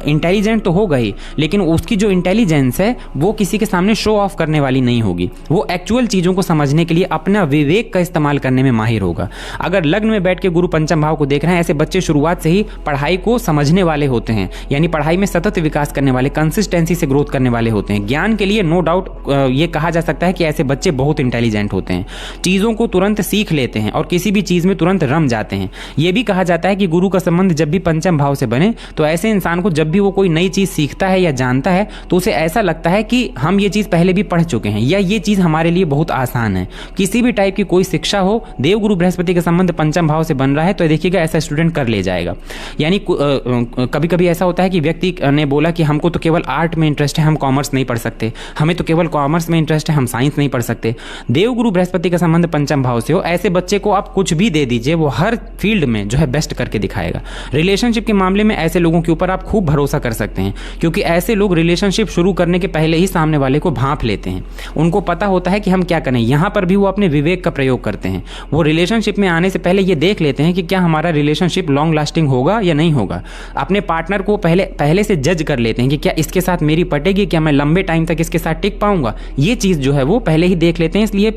इंटेलिजेंट तो होगा ही, लेकिन उसकी जो इंटेलिजेंस है वो किसी के सामने शो ऑफ करने वाली नहीं होगी, वो एक्चुअल चीज़ों को समझने के लिए अपना विवेक का इस्तेमाल करने में माहिर होगा। अगर लग्न में बैठ के गुरु पंचम भाव को देख रहे हैं, ऐसे बच्चे शुरुआत से ही पढ़ाई को समझने वाले होते हैं, यानी पढ़ाई में सतत विकास करने वाले, कंसिस्टेंसी से ग्रोथ करने वाले होते हैं। ज्ञान के लिए नो डाउट ये कहा जा सकता है कि ऐसे बच्चे बहुत इंटेलिजेंट होते हैं, चीज़ों को तुरंत सीख लेते हैं और किसी भी चीज़ में तुरंत रम जाते हैं। यह भी कहा जाता है कि गुरु का संबंध जब भी पंचम भाव से बने तो ऐसे इंसान को जब भी वो कोई नई चीज़ सीखता है या जानता है तो उसे ऐसा लगता है कि हम ये चीज़ पहले भी पढ़ चुके हैं, या ये चीज़ हमारे लिए बहुत आसान है। किसी भी टाइप की कोई शिक्षा हो, देवगुरु बृहस्पति का संबंध पंचम भाव से बन रहा है तो देखिएगा ऐसा स्टूडेंट कर ले जाएगा। यानी कभी कभी ऐसा होता है कि व्यक्ति ने बोला कि हमको तो केवल आर्ट में इंटरेस्ट है, हम कॉमर्स नहीं पढ़ सकते, हमें तो केवल कॉमर्स में इंटरेस्ट है, हम साइंस नहीं पढ़ सकते। देवगुरु बृहस्पति का संबंध पंचम भाव से हो, ऐसे बच्चे को आप कुछ भी दे दीजिए, वो हर फील्ड में जो है बेस्ट करके दिखाएगा। रिलेशनशिप के मामले में ऐसे लोगों के ऊपर आप खूब भरोसा कर सकते हैं, क्योंकि ऐसे लोग रिलेशनशिप शुरू करने के पहले ही सामने वाले को भांप लेते हैं। उनको पता होता है कि हम क्या करें। यहाँ पर भी वो अपने विवेक का प्रयोग करते हैं। वो रिलेशनशिप में आने से पहले ये देख लेते हैं कि क्या हमारा रिलेशनशिप लॉन्ग लास्टिंग होगा या नहीं होगा। अपने पार्टनर को पहले से जज कर लेते हैं कि क्या इसके साथ मेरी पटेगी, क्या मैं लंबे टाइम तक इसके साथ टिक पाऊंगा। ये चीज़ जो है वो पहले ही देख लेते हैं, इसलिए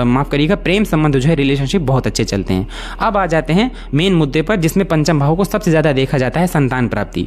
माफ करिएगा प्रेम संबंध जो है रिलेशनशिप बहुत अच्छे चलते हैं। अब आ जाते हैं मेन मुद्दे पर, जिसमें पंचम भाव को सबसे ज़्यादा देखा जाता है, संतान प्राप्ति।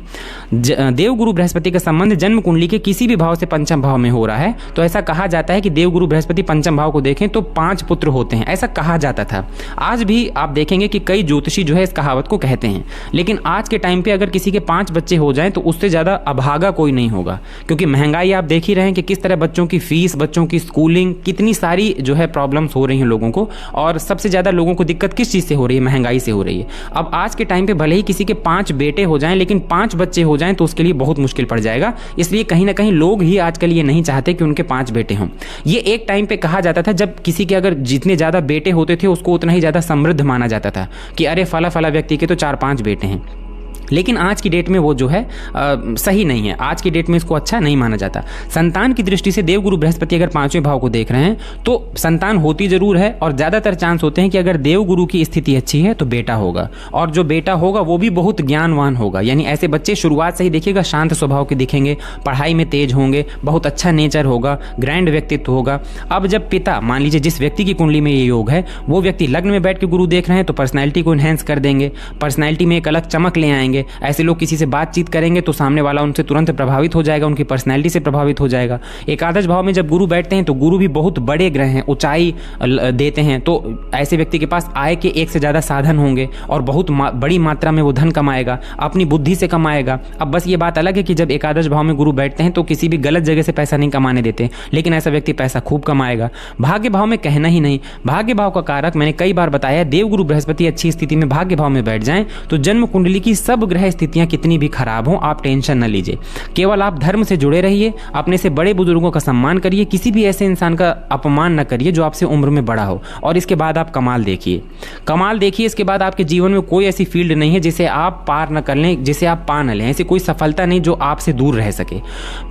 देवगुरु बृहस्पति का संबंध जन्म कुंडली के किसी भी भाव से पंचम भाव में हो रहा है तो ऐसा कहा जाता है कि देवगुरु बृहस्पति पंचम भाव को देखें तो 5 पुत्र होते हैं, ऐसा कहा जाता था। आज भी आप देखेंगे कि कई ज्योतिषी जो है इस कहावत को कहते हैं, लेकिन आज के टाइम पे अगर किसी के 5 बच्चे हो जाएं तो उससे ज़्यादा अभागा कोई नहीं होगा, क्योंकि महंगाई आप देख ही रहे हैं कि किस तरह बच्चों की फीस, बच्चों की स्कूलिंग, कितनी सारी जो है प्रॉब्लम्स हो रही हैं लोगों को। और सबसे ज़्यादा लोगों को दिक्कत किस चीज़ से हो रही है? महंगाई से हो रही है। अब आज के टाइम पे भले ही किसी के 5 बेटे हो जाएं, लेकिन 5 बच्चे हो जाएं तो उसके लिए बहुत मुश्किल पड़ जाएगा। इसलिए कहीं ना कहीं लोग ही आजकल ये नहीं चाहते कि उनके 5 बेटे हों। ये एक टाइम पे कहा जाता था जब किसी के अगर जितने ज़्यादा बेटे होते थे उसको उतना ही ज़्यादा समृद्ध माना जाता था कि अरे फला फला व्यक्ति के तो 4-5 बेटे हैं। लेकिन आज की डेट में वो जो है सही नहीं है। आज की डेट में इसको अच्छा नहीं माना जाता। संतान की दृष्टि से देवगुरु बृहस्पति अगर 5वें भाव को देख रहे हैं तो संतान होती जरूर है, और ज़्यादातर चांस होते हैं कि अगर देवगुरु की स्थिति अच्छी है तो बेटा होगा, और जो बेटा होगा वो भी बहुत ज्ञानवान होगा। यानी ऐसे बच्चे शुरुआत से ही देखिएगा शांत स्वभाव के दिखेंगे, पढ़ाई में तेज होंगे, बहुत अच्छा नेचर होगा, ग्रैंड व्यक्तित्व होगा। अब जब पिता, मान लीजिए जिस व्यक्ति की कुंडली में ये योग है, वो व्यक्ति लग्न में बैठ के गुरु देख रहे हैं तो पर्सनैलिटी को इन्हेंस कर देंगे, पर्सनैलिटी में एक अलग चमक ले आएंगे। ऐसे लोग किसी से बातचीत करेंगे तो सामने वाला उनसे तुरंत प्रभावित हो जाएगा, उनकी पर्सनैलिटी से प्रभावित हो जाएगा। एकादश भाव में जब गुरु बैठते हैं तो गुरु भी बहुत बड़े ग्रह हैं, ऊंचाई देते हैं, तो ऐसे व्यक्ति के पास आय के एक से ज़्यादा साधन होंगे और बहुत बड़ी मात्रा में वो धन कमाएगा, अपनी बुद्धि से कमाएगा। अब बस ये बात अलग है कि जब एकादश भाव में गुरु बैठते हैं तो किसी भी गलत जगह से पैसा नहीं कमाने देते, लेकिन ऐसा व्यक्ति पैसा खूब कमाएगा। भाग्य भाव में कहना ही नहीं। भाग्य भाव का कारक मैंने कई बार बताया, देवगुरु बृहस्पति अच्छी स्थिति में भाग्य भाव में बैठ जाएं तो जन्म कुंडली की सब ग्रह स्थितियां कितनी भी खराब हो आप टेंशन न लीजिए। केवल आप धर्म से जुड़े रहिए, अपने से बड़े बुजुर्गों का सम्मान करिए, किसी भी ऐसे इंसान का अपमान न करिए जो आपसे उम्र में बड़ा हो, और इसके बाद आप कमाल देखिए। कमाल देखिए, इसके बाद आपके जीवन में कोई ऐसी फील्ड नहीं है जिसे आप पार न कर लें, जिसे आप पा न लें। ऐसी कोई सफलता नहीं जो आपसे दूर रह सके।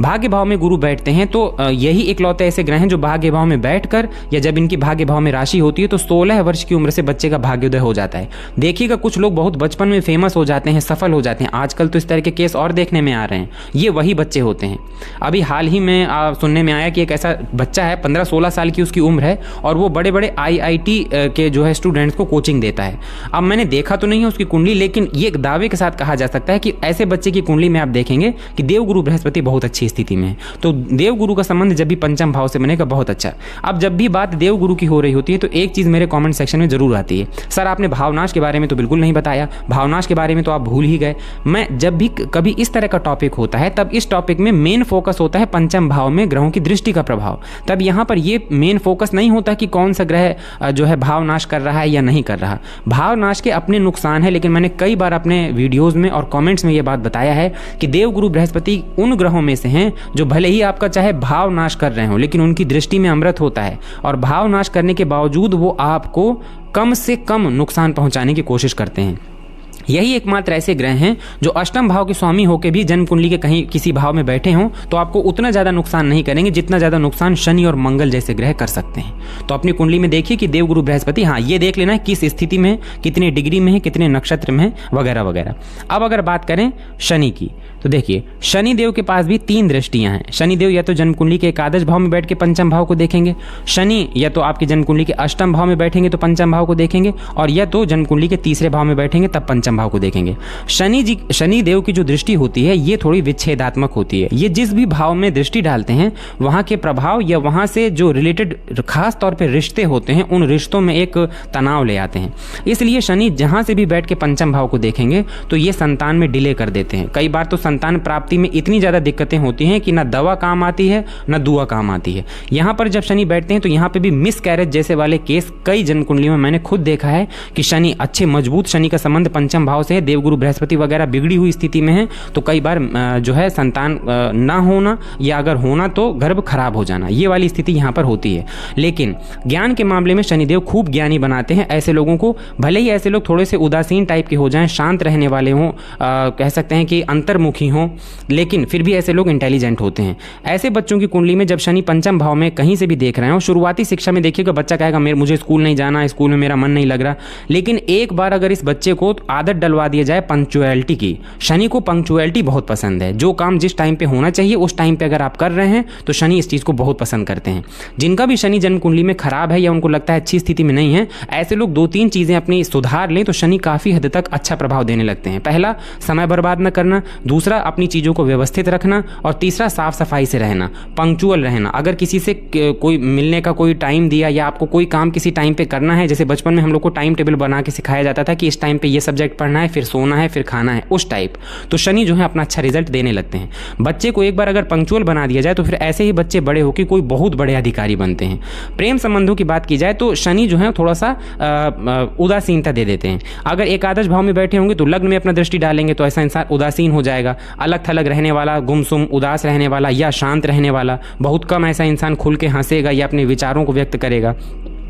भाग्य भाव में गुरु बैठते हैं तो यही इकलौते ऐसे ग्रह हैं जो भाग्य भाव में बैठकर, या जब इनकी भाग्य भाव में राशि होती है तो 16 वर्ष की उम्र से बच्चे का भाग्योदय हो जाता है। देखिएगा कुछ लोग बहुत बचपन में फेमस हो जाते हैं, सफल हो जाते हैं। आजकल तो इस तरह के केस और देखने में आ रहे हैं। ये वही बच्चे होते हैं। अभी हाल ही में सुनने में आया कि एक ऐसा बच्चा है, 15-16 साल की उसकी उम्र है, और वो बड़े बड़े IIT के जो है स्टूडेंट्स को कोचिंग देता है। अब मैंने देखा तो नहीं है उसकी कुंडली, लेकिन ये एक दावे के साथ कहा जा सकता है कि ऐसे बच्चे की कुंडली में आप देखेंगे कि देवगुरु बृहस्पति बहुत अच्छी स्थिति में है। तो देवगुरु का संबंध जब भी पंचम भाव से बनेगा बहुत अच्छा। अब जब भी बात देवगुरु की हो रही होती है तो एक चीज़ मेरे कॉमेंट सेक्शन में जरूर आती है, सर आपने भावनाश के बारे में तो बिल्कुल नहीं बताया, भावनाश के बारे में तो आप भूल ही भी गए। मैं जब भी कभी इस तरह का टॉपिक होता है तब इस टॉपिक में मेन फोकस होता है पंचम भाव में ग्रहों की दृष्टि का प्रभाव। तब यहाँ पर ये मेन फोकस नहीं होता कि कौन सा ग्रह जो है भाव नाश कर रहा है या नहीं कर रहा। भाव नाश के अपने नुकसान है, लेकिन मैंने कई बार अपने वीडियोज़ में और कॉमेंट्स में ये बात बताया है कि देवगुरु बृहस्पति उन ग्रहों में से हैं जो भले ही आपका चाहे भाव नाश कर रहे हो, लेकिन उनकी दृष्टि में अमृत होता है और भाव नाश करने के बावजूद वो आपको कम से कम नुकसान पहुंचाने की कोशिश करते हैं। यही एकमात्र ऐसे ग्रह हैं जो अष्टम भाव के स्वामी होकर भी जन्म कुंडली के कहीं किसी भाव में बैठे हों तो आपको उतना ज़्यादा नुकसान नहीं करेंगे जितना ज़्यादा नुकसान शनि और मंगल जैसे ग्रह कर सकते हैं। तो अपनी कुंडली में देखिए कि देवगुरु बृहस्पति, हाँ ये देख लेना है किस स्थिति में है, कितने डिग्री में है, कितने नक्षत्र में है, वगैरह वगैरह। अब अगर बात करें शनि की तो देखिए शनि देव के पास भी 3 दृष्टियां हैं। शनि देव या तो जन्म कुंडली के एकादश भाव में बैठ के पंचम भाव को देखेंगे, शनि या तो आपकी जन्म कुंडली के अष्टम भाव में बैठेंगे तो पंचम भाव को देखेंगे, और या तो जन्म कुंडली के तीसरे भाव में बैठेंगे तब पंचम भाव को देखेंगे। शनि देव की जो दृष्टि होती है ये थोड़ी विच्छेदात्मक होती है। ये जिस भी भाव में दृष्टि डालते हैं वहां के प्रभाव या वहां से जो रिलेटेड खास तौर पे रिश्ते होते हैं उन रिश्तों में एक तनाव ले आते हैं। इसलिए शनि जहां से भी बैठ के पंचम भाव को देखेंगे तो ये संतान में डिले कर देते हैं। कई बार तो संतान प्राप्ति में इतनी ज्यादा दिक्कतें होती हैं कि ना दवा काम आती है ना दुआ काम आती है। यहाँ पर जब शनि बैठते हैं तो यहाँ पे भी मिस कैरेज जैसे वाले केस कई जन्म कुंडली में मैंने खुद देखा है कि शनि अच्छे मजबूत शनि का संबंध पंचम भाव से है, देवगुरु बृहस्पति वगैरह बिगड़ी हुई स्थिति में है तो कई बार जो है संतान ना होना या अगर होना तो गर्भ खराब हो जाना, ये वाली स्थिति यहाँ पर होती है। लेकिन ज्ञान के मामले में शनिदेव खूब ज्ञानी बनाते हैं ऐसे लोगों को। भले ही ऐसे लोग थोड़े से उदासीन टाइप के हो जाएं, शांत रहने वाले हों, कह सकते हैं कि अंतर्मुखी हों, लेकिन फिर भी ऐसे लोग इंटेलिजेंट होते हैं। ऐसे बच्चों की कुंडली में जब शनि पंचम भाव में कहीं से भी देख रहे हो, शुरुआती शिक्षा में देखिएगा बच्चा कहेगा मुझे स्कूल नहीं जाना, स्कूल में मेरा मन नहीं लग रहा। लेकिन एक बार अगर इस बच्चे को आदत डलवा दिया जाए पंक्चुअलिटी की, शनि को पंक्चुअलिटी बहुत पसंद है। जो काम जिस टाइम पे होना चाहिए उस टाइम पे अगर आप कर रहे हैं तो शनि इस चीज को बहुत पसंद करते हैं। जिनका भी शनि जन्म कुंडली में खराब है या उनको लगता है अच्छी स्थिति में नहीं है, ऐसे लोग 2-3 चीजें अपनी सुधार लें तो शनि काफी हद तक अच्छा प्रभाव देने लगते हैं। पहला, समय बर्बाद न करना, दूसरा अपनी चीजों को व्यवस्थित रखना, और तीसरा साफ सफाई से रहना, पंक्चुअल रहना। अगर किसी से कोई मिलने का कोई टाइम दिया या आपको कोई काम किसी टाइम पे करना है, जैसे बचपन में हम लोग को टाइम टेबल बना के सिखाया जाता था कि इस टाइम पे ये सब्जेक्ट पढ़ना है, फिर सोना है, फिर खाना है, उस टाइप, तो शनि जो है अपना अच्छा रिजल्ट देने लगते हैं। बच्चे को एक बार अगर पंक्चुअल बना दिया जाए तो फिर ऐसे ही बच्चे बड़े होकर कोई बहुत बड़े अधिकारी बनते हैं। प्रेम संबंधों की बात की जाए तो शनि जो है थोड़ा सा उदासीनता दे देते हैं। अगर एकादश भाव में बैठे होंगे तो लग्न में अपना दृष्टि डालेंगे तो ऐसा इंसान उदासीन हो जाएगा, अलग थलग रहने वाला, गुमसुम उदास रहने वाला या शांत रहने वाला। बहुत कम ऐसा इंसान खुल के हंसेगा या अपने विचारों को व्यक्त करेगा।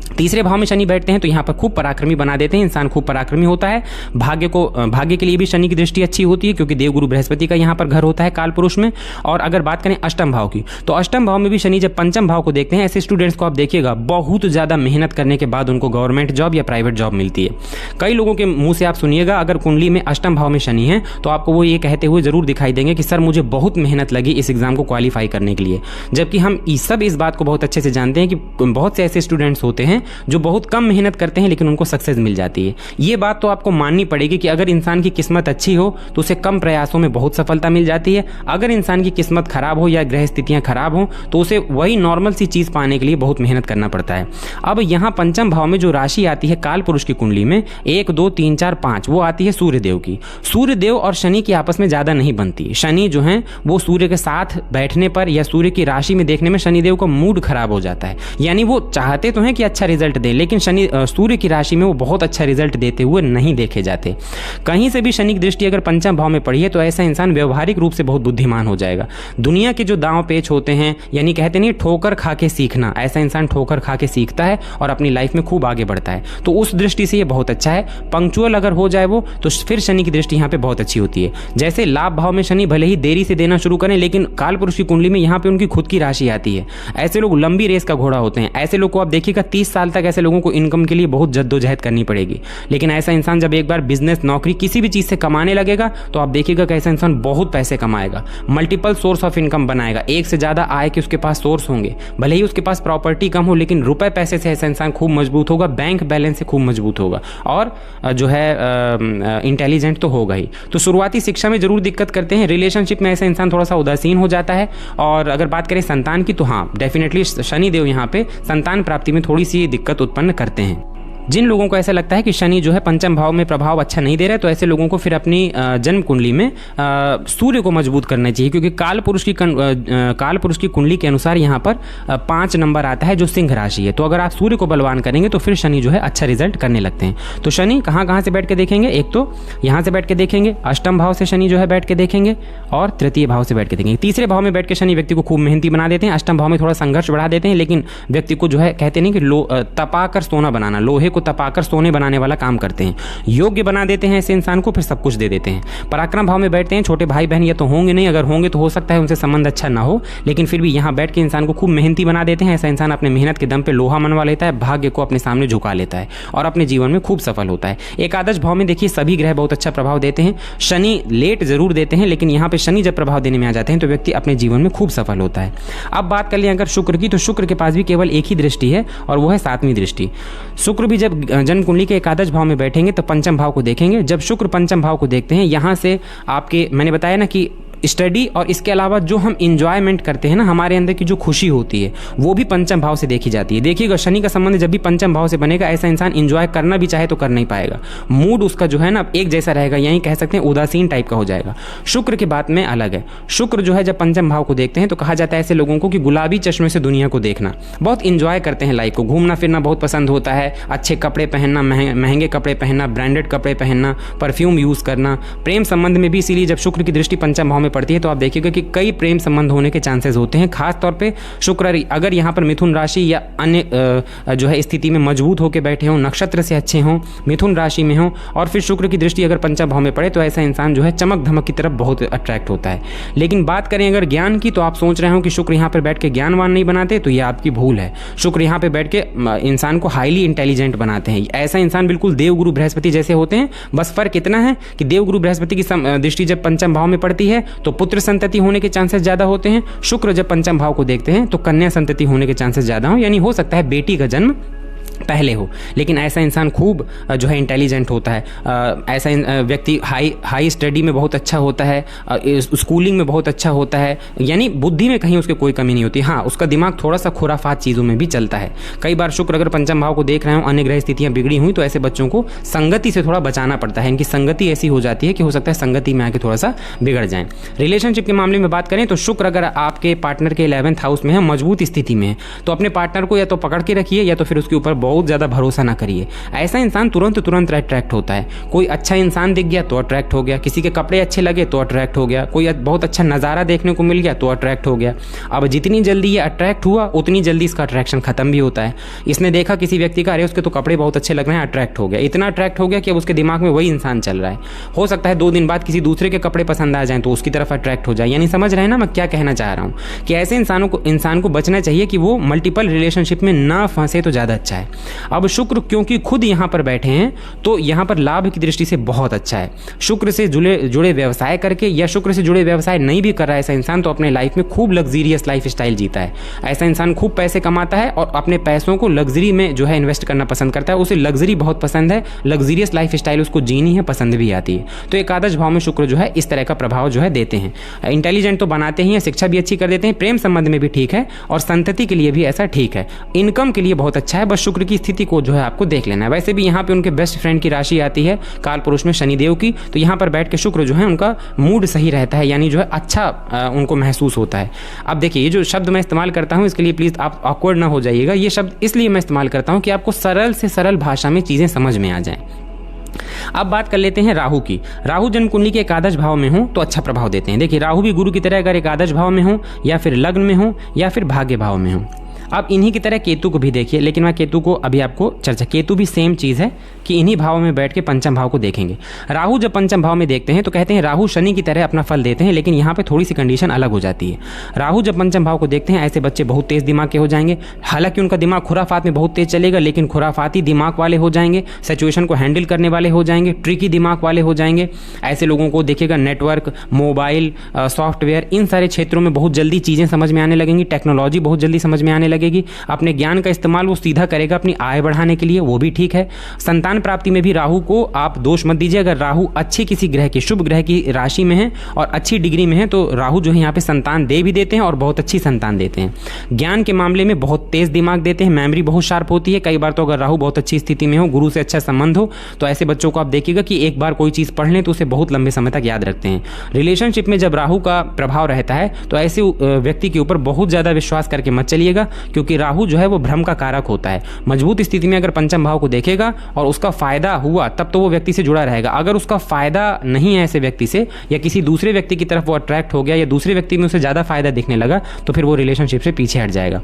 तीसरे भाव में शनि बैठते हैं तो यहाँ पर खूब पराक्रमी बना देते हैं, इंसान खूब पराक्रमी होता है। भाग्य के लिए भी शनि की दृष्टि अच्छी होती है क्योंकि देवगुरु बृहस्पति का यहाँ पर घर होता है काल पुरुष में। और अगर बात करें अष्टम भाव की तो अष्टम भाव में भी शनि जब पंचम भाव को देखते हैं, ऐसे स्टूडेंट्स को आप देखिएगा बहुत ज्यादा मेहनत करने के बाद उनको गवर्नमेंट जॉब या प्राइवेट जॉब मिलती है। कई लोगों के मुंह से आप सुनिएगा अगर कुंडली में अष्टम भाव में शनि है तो आपको वो ये कहते हुए जरूर दिखाई देंगे कि सर मुझे बहुत मेहनत लगी इस एग्जाम को क्वालिफाई करने के लिए। जबकि हम सब इस बात को बहुत अच्छे से जानते हैं कि बहुत से ऐसे स्टूडेंट्स होते हैं जो बहुत कम मेहनत करते हैं लेकिन उनको सक्सेस मिल जाती है। ये बात तो आपको माननी पड़ेगी कि अगर इंसान की किस्मत अच्छी हो तो उसे कम प्रयासों में बहुत सफलता मिल जाती है। अगर इंसान की किस्मत खराब हो या ग्रह स्थितियां खराब हो तो उसे वही नॉर्मल सी चीज पाने के लिए बहुत मेहनत करना पड़ता है। अब यहाँ पंचम भाव में जो राशि आती है काल पुरुष की कुंडली में 1, 2, 3, 4, 5 वो आती है सूर्य देव की। सूर्य देव और शनि की आपस में ज्यादा नहीं बनती। शनि जो है वो सूर्य के साथ बैठने पर या सूर्य की राशि में देखने में शनिदेव का मूड खराब हो जाता है। यानी वो चाहते तो हैं कि अच्छा रिजल्ट दे, लेकिन शनि सूर्य की राशि में वो बहुत अच्छा रिजल्ट देते हुए नहीं देखे जाते। कहीं से भी शनि की दृष्टि अगर पंचम भाव में पड़ी है तो ऐसा इंसान व्यवहारिक रूप से बहुत बुद्धिमान हो जाएगा। दुनिया के जो दांव पेच होते हैं, यानी कहते नहीं ठोकर खा के सीखना, ऐसा इंसान ठोकर खा के सीखता है और अपनी लाइफ में खूब आगे बढ़ता है। तो उस दृष्टि से ये बहुत अच्छा है। पंक्चुअल अगर हो जाए वो तो फिर शनि की दृष्टि यहाँ पे बहुत अच्छी होती है। जैसे लाभ भाव में शनि भले ही देरी से देना शुरू करें लेकिन काल पुरुष की कुंडली में यहाँ पे उनकी खुद की राशि आती है। ऐसे लोग लंबी रेस का घोड़ा होते हैं। ऐसे लोग को आप देखिएगा 30 साल तक ऐसे लोगों को इनकम के लिए बहुत जद्दोजहद करनी पड़ेगी। लेकिन ऐसा इंसान जब एक बार बिजनेस, नौकरी, किसी भी चीज से कमाने लगेगा तो आप देखिएगा कि ऐसा इंसान बहुत पैसे कमाएगा, मल्टीपल सोर्स ऑफ इनकम बनाएगा, एक से ज्यादा आय के उसके पास सोर्स होंगे। भले ही उसके पास प्रॉपर्टी कम हो लेकिन रुपए पैसे से ऐसा इंसान खूब मजबूत होगा, बैंक बैलेंस से खूब मजबूत होगा और जो है इंटेलिजेंट तो होगा ही। तो शुरुआती शिक्षा में जरूर दिक्कत करते हैं। रिलेशनशिप में ऐसा इंसान थोड़ा सा उदासीन हो जाता है। और अगर बात करें संतान की तो हाँ डेफिनेटली शनिदेव यहाँ पे संतान प्राप्ति में थोड़ी सी दिक्कत उत्पन्न करते हैं। जिन लोगों को ऐसा लगता है कि शनि जो है पंचम भाव में प्रभाव अच्छा नहीं दे रहा है, तो ऐसे लोगों को फिर अपनी जन्म कुंडली में सूर्य को मजबूत करना चाहिए, क्योंकि काल पुरुष की कुंडली के अनुसार यहाँ पर 5 नंबर आता है जो सिंह राशि है। तो अगर आप सूर्य को बलवान करेंगे तो फिर शनि जो है अच्छा रिजल्ट करने लगते हैं। तो शनि कहाँ से बैठ के देखेंगे, एक तो यहाँ से बैठ के देखेंगे, अष्टम भाव से शनि जो है बैठ के देखेंगे, और तृतीय भाव से बैठ के देखेंगे। तीसरे भाव में बैठ के शनि व्यक्ति को खूब मेहनती बना देते हैं, अष्टम भाव में थोड़ा संघर्ष बढ़ा देते हैं, लेकिन व्यक्ति को जो है कहते नहीं कि तपाकर सोना बनाना, लोहे को तपाकर सोने बनाने वाला काम करते हैं, योग्य बना देते हैं ऐसे इंसान को, फिर सब कुछ दे देते हैं। पराक्रम भाव में बैठते हैं, छोटे भाई बहन या तो होंगे नहीं, अगर होंगे तो हो सकता है उनसे संबंध अच्छा ना हो, लेकिन फिर भी यहाँ बैठ के इंसान को खूब मेहनती बना देते हैं। ऐसा इंसान अपने मेहनत के दम पे लोहा मनवा लेता है, भाग्य को अपने सामने झुका लेता है और अपने जीवन में खूब सफल होता है। एकादश भाव में देखिए सभी ग्रह बहुत अच्छा प्रभाव देते हैं, शनि लेट जरूर देते हैं, लेकिन यहाँ पे शनि जब प्रभाव देने में आ जाते हैं तो व्यक्ति अपने जीवन में खूब सफल होता है। अब बात कर लें अगर शुक्र की, तो शुक्र के पास भी केवल एक ही दृष्टि है और वो है 7वीं दृष्टि। शुक्र भी जब जन्म कुंडली के एकादश भाव में बैठेंगे तो पंचम भाव को देखेंगे। जब शुक्र पंचम भाव को देखते हैं, यहाँ से आपके मैंने बताया ना कि स्टडी और इसके अलावा जो हम इंजॉयमेंट करते हैं ना, हमारे अंदर की जो खुशी होती है वो भी पंचम भाव से देखी जाती है। देखिएगा शनि का संबंध जब भी पंचम भाव से बनेगा, ऐसा इंसान इंजॉय करना भी चाहे तो कर नहीं पाएगा, मूड उसका जो है ना एक जैसा रहेगा, यही कह सकते हैं उदासीन टाइप का हो जाएगा। शुक्र की बात में अलग है, शुक्र जो है जब पंचम भाव को देखते हैं तो कहा जाता है ऐसे लोगों को कि गुलाबी चश्मे से दुनिया को देखना, बहुत इंजॉय करते हैं लाइफ को, घूमना फिरना बहुत पसंद होता है, अच्छे कपड़े पहनना, महंगे कपड़े पहनना, ब्रांडेड कपड़े पहनना, परफ्यूम यूज करना। प्रेम संबंध में भी इसीलिए जब शुक्र की दृष्टि पंचम भाव में पड़ती है तो आप देखिएगा कि कई प्रेम संबंध होने के चांसेस होते हैं। खास तौर पे शुक्र अगर यहाँ पर मिथुन राशि या अन्य जो है स्थिति में मजबूत होकर बैठे हों, नक्षत्र से अच्छे हों, मिथुन राशि में हों, और फिर शुक्र की दृष्टि अगर पंचम भाव में पड़े तो ऐसा इंसान जो है चमक धमक की तरफ बहुत अट्रैक्ट होता है। लेकिन बात करें अगर ज्ञान की, तो आप सोच रहे हो कि शुक्र यहाँ पर बैठ के ज्ञानवान नहीं बनाते, तो ये आपकी भूल है। शुक्र यहाँ पे बैठ के इंसान को हाईली इंटेलिजेंट बनाते हैं। ऐसा इंसान बिल्कुल देवगुरु बृहस्पति जैसे होते हैं, बस फर्क इतना है कि देवगुरु बृहस्पति की दृष्टि जब पंचम भाव में पड़ती है तो पुत्र संतति होने के चांसेस ज्यादा होते हैं। शुक्र जब पंचम भाव को देखते हैं तो कन्या संतति होने के चांसेस ज्यादा हो, यानी हो सकता है बेटी का जन्म पहले हो, लेकिन ऐसा इंसान खूब जो है इंटेलिजेंट होता है। ऐसा व्यक्ति हाई स्टडी में बहुत अच्छा होता है, स्कूलिंग में बहुत अच्छा होता है, यानी बुद्धि में कहीं उसके कोई कमी नहीं होती। हाँ, उसका दिमाग थोड़ा सा खुराफात चीज़ों में भी चलता है। कई बार शुक्र अगर पंचम भाव को देख रहे हो, अन्य ग्रह स्थितियाँ बिगड़ी हुई, तो ऐसे बच्चों को संगति से थोड़ा बचाना पड़ता है। इनकी संगति ऐसी हो जाती है कि हो सकता है संगति में आके थोड़ा सा बिगड़ जाए। रिलेशनशिप के मामले में बात करें तो शुक्र अगर आपके पार्टनर के 11th हाउस में है, मजबूत स्थिति में है, तो अपने पार्टनर को या तो पकड़ के रखिए या तो फिर उसके ऊपर बहुत ज़्यादा भरोसा ना करिए। ऐसा इंसान तुरंत अट्रैक्ट होता है। कोई अच्छा इंसान दिख गया तो अट्रैक्ट हो गया, किसी के कपड़े अच्छे लगे तो अट्रैक्ट हो गया, कोई बहुत अच्छा नज़ारा देखने को मिल गया तो अट्रैक्ट हो गया। अब जितनी जल्दी ये अट्रैक्ट हुआ उतनी जल्दी इसका अट्रैक्शन खत्म भी होता है। इसने देखा किसी व्यक्ति का, अरे उसके तो कपड़े बहुत अच्छे लग रहे हैं, अट्रैक्ट हो गया, इतना अट्रैक्ट हो गया कि अब उसके दिमाग में वही इंसान चल रहा है। हो सकता है 2 दिन बाद किसी दूसरे के कपड़े पसंद आ जाएं तो उसकी तरफ अट्रैक्ट हो जाए। यानी समझ रहे हैं ना मैं क्या कहना चाह रहा हूँ, कि ऐसे इंसान को बचना चाहिए कि वो मल्टीपल रिलेशनशिप में ना फंसे तो ज़्यादा अच्छा है। अब शुक्र क्योंकि खुद यहाँ पर बैठे हैं तो यहाँ पर लाभ की दृष्टि से बहुत अच्छा है। शुक्र से जुड़े व्यवसाय करके या शुक्र से जुड़े व्यवसाय नहीं भी कर रहा है ऐसा इंसान, तो अपने लाइफ में खूब लग्जरियस लाइफ स्टाइल जीता है। ऐसा इंसान खूब पैसे कमाता है और अपने पैसों को लग्जरी में जो है इन्वेस्ट करना पसंद करता है। उसे लग्जरी बहुत पसंद है, लग्जरियस लाइफ स्टाइल उसको जीनी है, पसंद भी आती है। तो एकादश भाव में शुक्र जो है इस तरह का प्रभाव जो है देते हैं। इंटेलिजेंट तो बनाते ही हैं, शिक्षा भी अच्छी कर देते हैं, प्रेम संबंध में भी ठीक है और संतति के लिए भी ऐसा ठीक है, इनकम के लिए बहुत अच्छा है। बस शुक्र की स्थिति को जो है आपको देख लेना है। वैसे भी यहाँ पे उनके बेस्ट फ्रेंड की राशि आती है काल पुरुष में शनिदेव की, तो यहाँ पर बैठ के शुक्र जो है उनका मूड सही रहता है, यानी जो है अच्छा उनको महसूस होता है। अब देखिए ये जो शब्द मैं इस्तेमाल करता हूँ इसके लिए प्लीज़ आप ऑकवर्ड ना हो जाइएगा। ये शब्द इसलिए मैं इस्तेमाल करता हूँ कि आपको सरल से सरल भाषा में चीज़ें समझ में आ जाएं। अब बात कर लेते हैं राहु की। राहु जन्म कुंडली के एकादश भाव में हो तो अच्छा प्रभाव देते हैं। देखिए राहु भी गुरु की तरह अगर एकादश भाव में हो या फिर लग्न में हो या फिर भाग्य भाव में हो। अब इन्हीं की तरह केतु को भी देखिए, लेकिन मैं केतु को अभी आपको केतु भी सेम चीज़ है कि इन्हीं भावों में बैठ के पंचम भाव को देखेंगे। राहु जब पंचम भाव में देखते हैं तो कहते हैं राहु शनि की तरह अपना फल देते हैं, लेकिन यहाँ पे थोड़ी सी कंडीशन अलग हो जाती है। राहु जब पंचम भाव को देखते हैं ऐसे बच्चे बहुत तेज़ दिमाग के हो जाएंगे। हालांकि उनका दिमाग खुराफात में बहुत तेज चलेगा, लेकिन खुराफाती दिमाग वाले हो जाएंगे, सिचुएशन को हैंडल करने वाले हो जाएंगे, ट्रिकी दिमाग वाले हो जाएंगे। ऐसे लोगों को देखिएगा नेटवर्क, मोबाइल, सॉफ्टवेयर, इन सारे क्षेत्रों में बहुत जल्दी चीज़ें समझ में आने लगेंगी, टेक्नोलॉजी बहुत जल्दी समझ में आने लगेगी। लगेगी। अपने ज्ञान का इस्तेमाल वो सीधा करेगा अपनी आय बढ़ाने के लिए, वो भी ठीक है। संतान प्राप्ति में भी राहु को आप दोष मत दीजिए। अगर राहु अच्छे किसी ग्रह की, शुभ ग्रह की राशि में है और अच्छी डिग्री में है तो राहु जो है यहाँ पे संतान दे भी देते हैं और बहुत अच्छी संतान देते हैं। ज्ञान के मामले में बहुत तेज दिमाग देते हैं, मेमोरी बहुत शार्प होती है। कई बार तो अगर राहु बहुत अच्छी स्थिति में हो, गुरु से अच्छा संबंध हो, तो ऐसे बच्चों को आप देखिएगा कि एक बार कोई चीज़ पढ़ लें तो उसे बहुत लंबे समय तक याद रखते हैं। रिलेशनशिप में जब राहु का प्रभाव रहता है तो ऐसे व्यक्ति के ऊपर बहुत ज़्यादा विश्वास करके मत चलिएगा, क्योंकि राहु जो है वो भ्रम का कारक होता है। मजबूत स्थिति में अगर पंचम भाव को देखेगा और उसका फायदा हुआ तब तो वो व्यक्ति से जुड़ा रहेगा। अगर उसका फायदा नहीं है ऐसे व्यक्ति से, या किसी दूसरे व्यक्ति की तरफ वो अट्रैक्ट हो गया या दूसरे व्यक्ति में उसे ज़्यादा फायदा दिखने लगा, तो फिर वो रिलेशनशिप से पीछे हट जाएगा।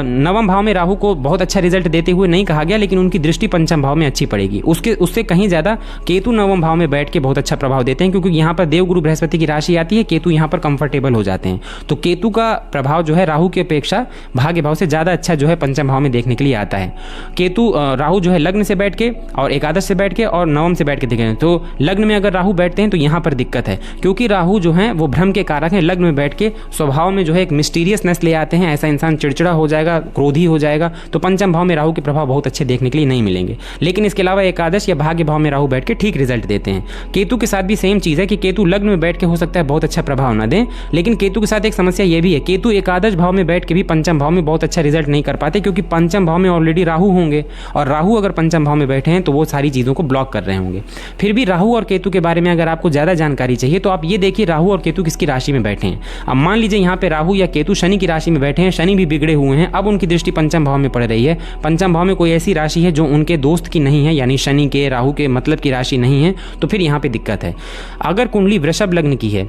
नवम भाव में राहु को बहुत अच्छा रिजल्ट देते हुए नहीं कहा गया, लेकिन उनकी दृष्टि पंचम भाव में अच्छी पड़ेगी। उससे कहीं ज़्यादा केतु नवम भाव में बैठ के बहुत अच्छा प्रभाव देते हैं, क्योंकि यहाँ पर देवगुरु बृहस्पति की राशि आती है, केतु यहाँ पर कंफर्टेबल हो जाते हैं। तो केतु का प्रभाव जो है राहु की अपेक्षा भाग्य भाव से ज़्यादा अच्छा जो है पंचम भाव में देखने के लिए आता है। केतु राहु जो है लग्न से बैठ के और एकादश से बैठ के और नवम से बैठ के देखें तो लग्न में अगर राहु बैठते हैं तो यहाँ पर दिक्कत है, क्योंकि राहु जो है वो भ्रम के कारक हैं। लग्न में बैठ के स्वभाव में जो है एक मिस्टीरियसनेस ले आते हैं, ऐसा इंसान चिड़चिड़ा हो जाएगा, क्रोधी हो जाएगा। तो पंचम भाव में राहु के प्रभाव बहुत अच्छे देखने के लिए नहीं मिलेंगे। लेकिन इसके अलावा एकादश या भाग्य भाव में राहु बैठ के ठीक रिजल्ट देते हैं। केतु के साथ भी सेम चीज़ है कि केतु लग्न में बैठ के हो सकता है बहुत अच्छा प्रभाव ना दें, लेकिन केतु के साथ एक समस्या ये भी है, केतु एकादश भाव में बैठ के भी पंचम भाव में बहुत अच्छा रिजल्ट नहीं कर पाते, क्योंकि पंचम भाव में ऑलरेडी राहु होंगे और राहु अगर पंचम भाव में बैठे हैं तो वो सारी चीज़ों को ब्लॉक कर रहे होंगे। फिर भी राहु और केतु के बारे में अगर आपको ज़्यादा जानकारी चाहिए तो आप ये देखिए राहु और केतु किसकी राशि में बैठे हैं। अब मान लीजिए यहाँ पे राहु या केतु शनि की राशि में बैठे हैं, शनि भी बिगड़े हुए हैं, अब उनकी दृष्टि पंचम भाव में पड़ रही है। पंचम भाव में कोई ऐसी राशि है जो उनके दोस्त की नहीं है, यानी शनि के राहु के मतलब की राशि नहीं है, तो फिर यहाँ पे दिक्कत है। अगर कुंडली वृषभ लग्न की है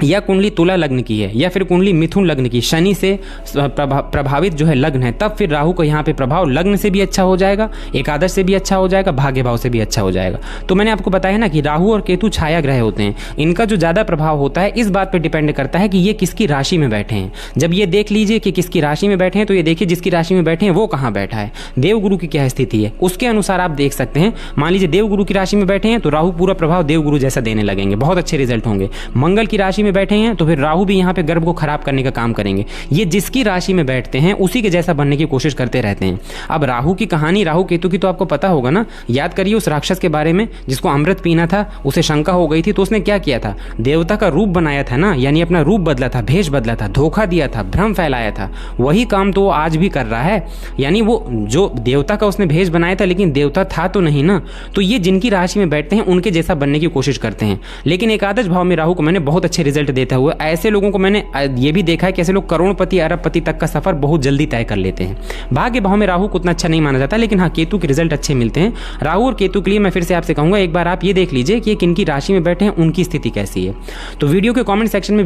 या कुंडली तुला लग्न की है या फिर कुंडली मिथुन लग्न की, शनि से प्रभावित जो है लग्न है, तब फिर राहु का यहाँ पे प्रभाव लग्न से भी अच्छा हो जाएगा, एकादश से भी अच्छा हो जाएगा, भाग्य भाव से भी अच्छा हो जाएगा। तो मैंने आपको बताया ना कि राहु और केतु छाया ग्रह होते हैं, इनका जो ज़्यादा प्रभाव होता है इस बात पर डिपेंड करता है कि ये किसकी राशि में बैठे हैं। जब ये देख लीजिए कि किसकी राशि में बैठे हैं तो ये देखिए जिसकी राशि में बैठे हैं वो कहाँ बैठा है, देवगुरु की क्या स्थिति है, उसके अनुसार आप देख सकते हैं। मान लीजिए देवगुरु की राशि में बैठे हैं तो राहु पूरा प्रभाव देवगुरु जैसा देने लगेंगे, बहुत अच्छे रिजल्ट होंगे। मंगल की राशि में बैठे हैं तो फिर राहु भी यहाँ पे गर्भ को खराब करने का काम करेंगे। ये जिसकी राशि में बैठते हैं उसी के जैसा बनने की कोशिश करते रहते हैं। अब राहु की कहानी, राहु केतु की तो आपको पता होगा ना। याद करिए उस राक्षस के बारे में जिसको अमृत पीना था, उसे शंका हो गई थी, तो उसने क्या किया था, देवता का रूप बनाया था ना, यानी अपना रूप बदला था, भेष बदला था, धोखा दिया था, भ्रम फैलाया था। वही काम तो वो आज भी कर रहा है, यानी वो जो देवता का उसने भेष बनाया था लेकिन देवता था तो नहीं ना। तो ये जिनकी राशि में बैठते हैं उनके जैसा बनने की कोशिश करते हैं। लेकिन एकादश भाव में राहु को मैंने बहुत अच्छे रिजल्ट देता हुआ ऐसे लोगों को मैंने ये भी देखा है कि ऐसे लोग करोड़पति अरबपति तक का सफर बहुत जल्दी तय कर लेते हैं। भाग्य भाव में राहु को उतना अच्छा नहीं माना जाता, लेकिन हाँ केतु के रिजल्ट अच्छे मिलते हैं। राहु और केतु के लिए मैं फिर से आपसे कहूंगा एक बार आप ये देख लीजिए कि किनकी राशि में बैठे हैं, उनकी स्थिति कैसी है। तो वीडियो के कमेंट सेक्शन में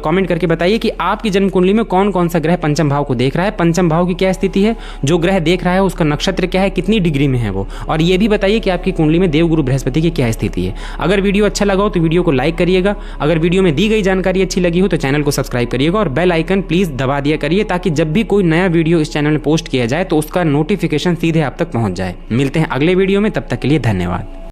कमेंट करके बताइए कि आपकी जन्म कुंडली में कौन कौन सा ग्रह पंचम भाव को देख रहा है, पंचम भाव की क्या स्थिति है, जो ग्रह देख रहा है उसका नक्षत्र क्या है, कितनी डिग्री में है वो, और ये भी बताइए कि आपकी कुंडली में देवगुरु बृहस्पति की क्या स्थिति है। अगर वीडियो अच्छा लगा हो तो वीडियो को लाइक करिएगा। अगर वीडियो में दी गई जानकारी अच्छी लगी हो तो चैनल को सब्सक्राइब करिएगा और बेल आइकन प्लीज दबा दिया करिए, ताकि जब भी कोई नया वीडियो इस चैनल में पोस्ट किया जाए तो उसका नोटिफिकेशन सीधे आप तक पहुंच जाए। मिलते हैं अगले वीडियो में, तब तक के लिए धन्यवाद।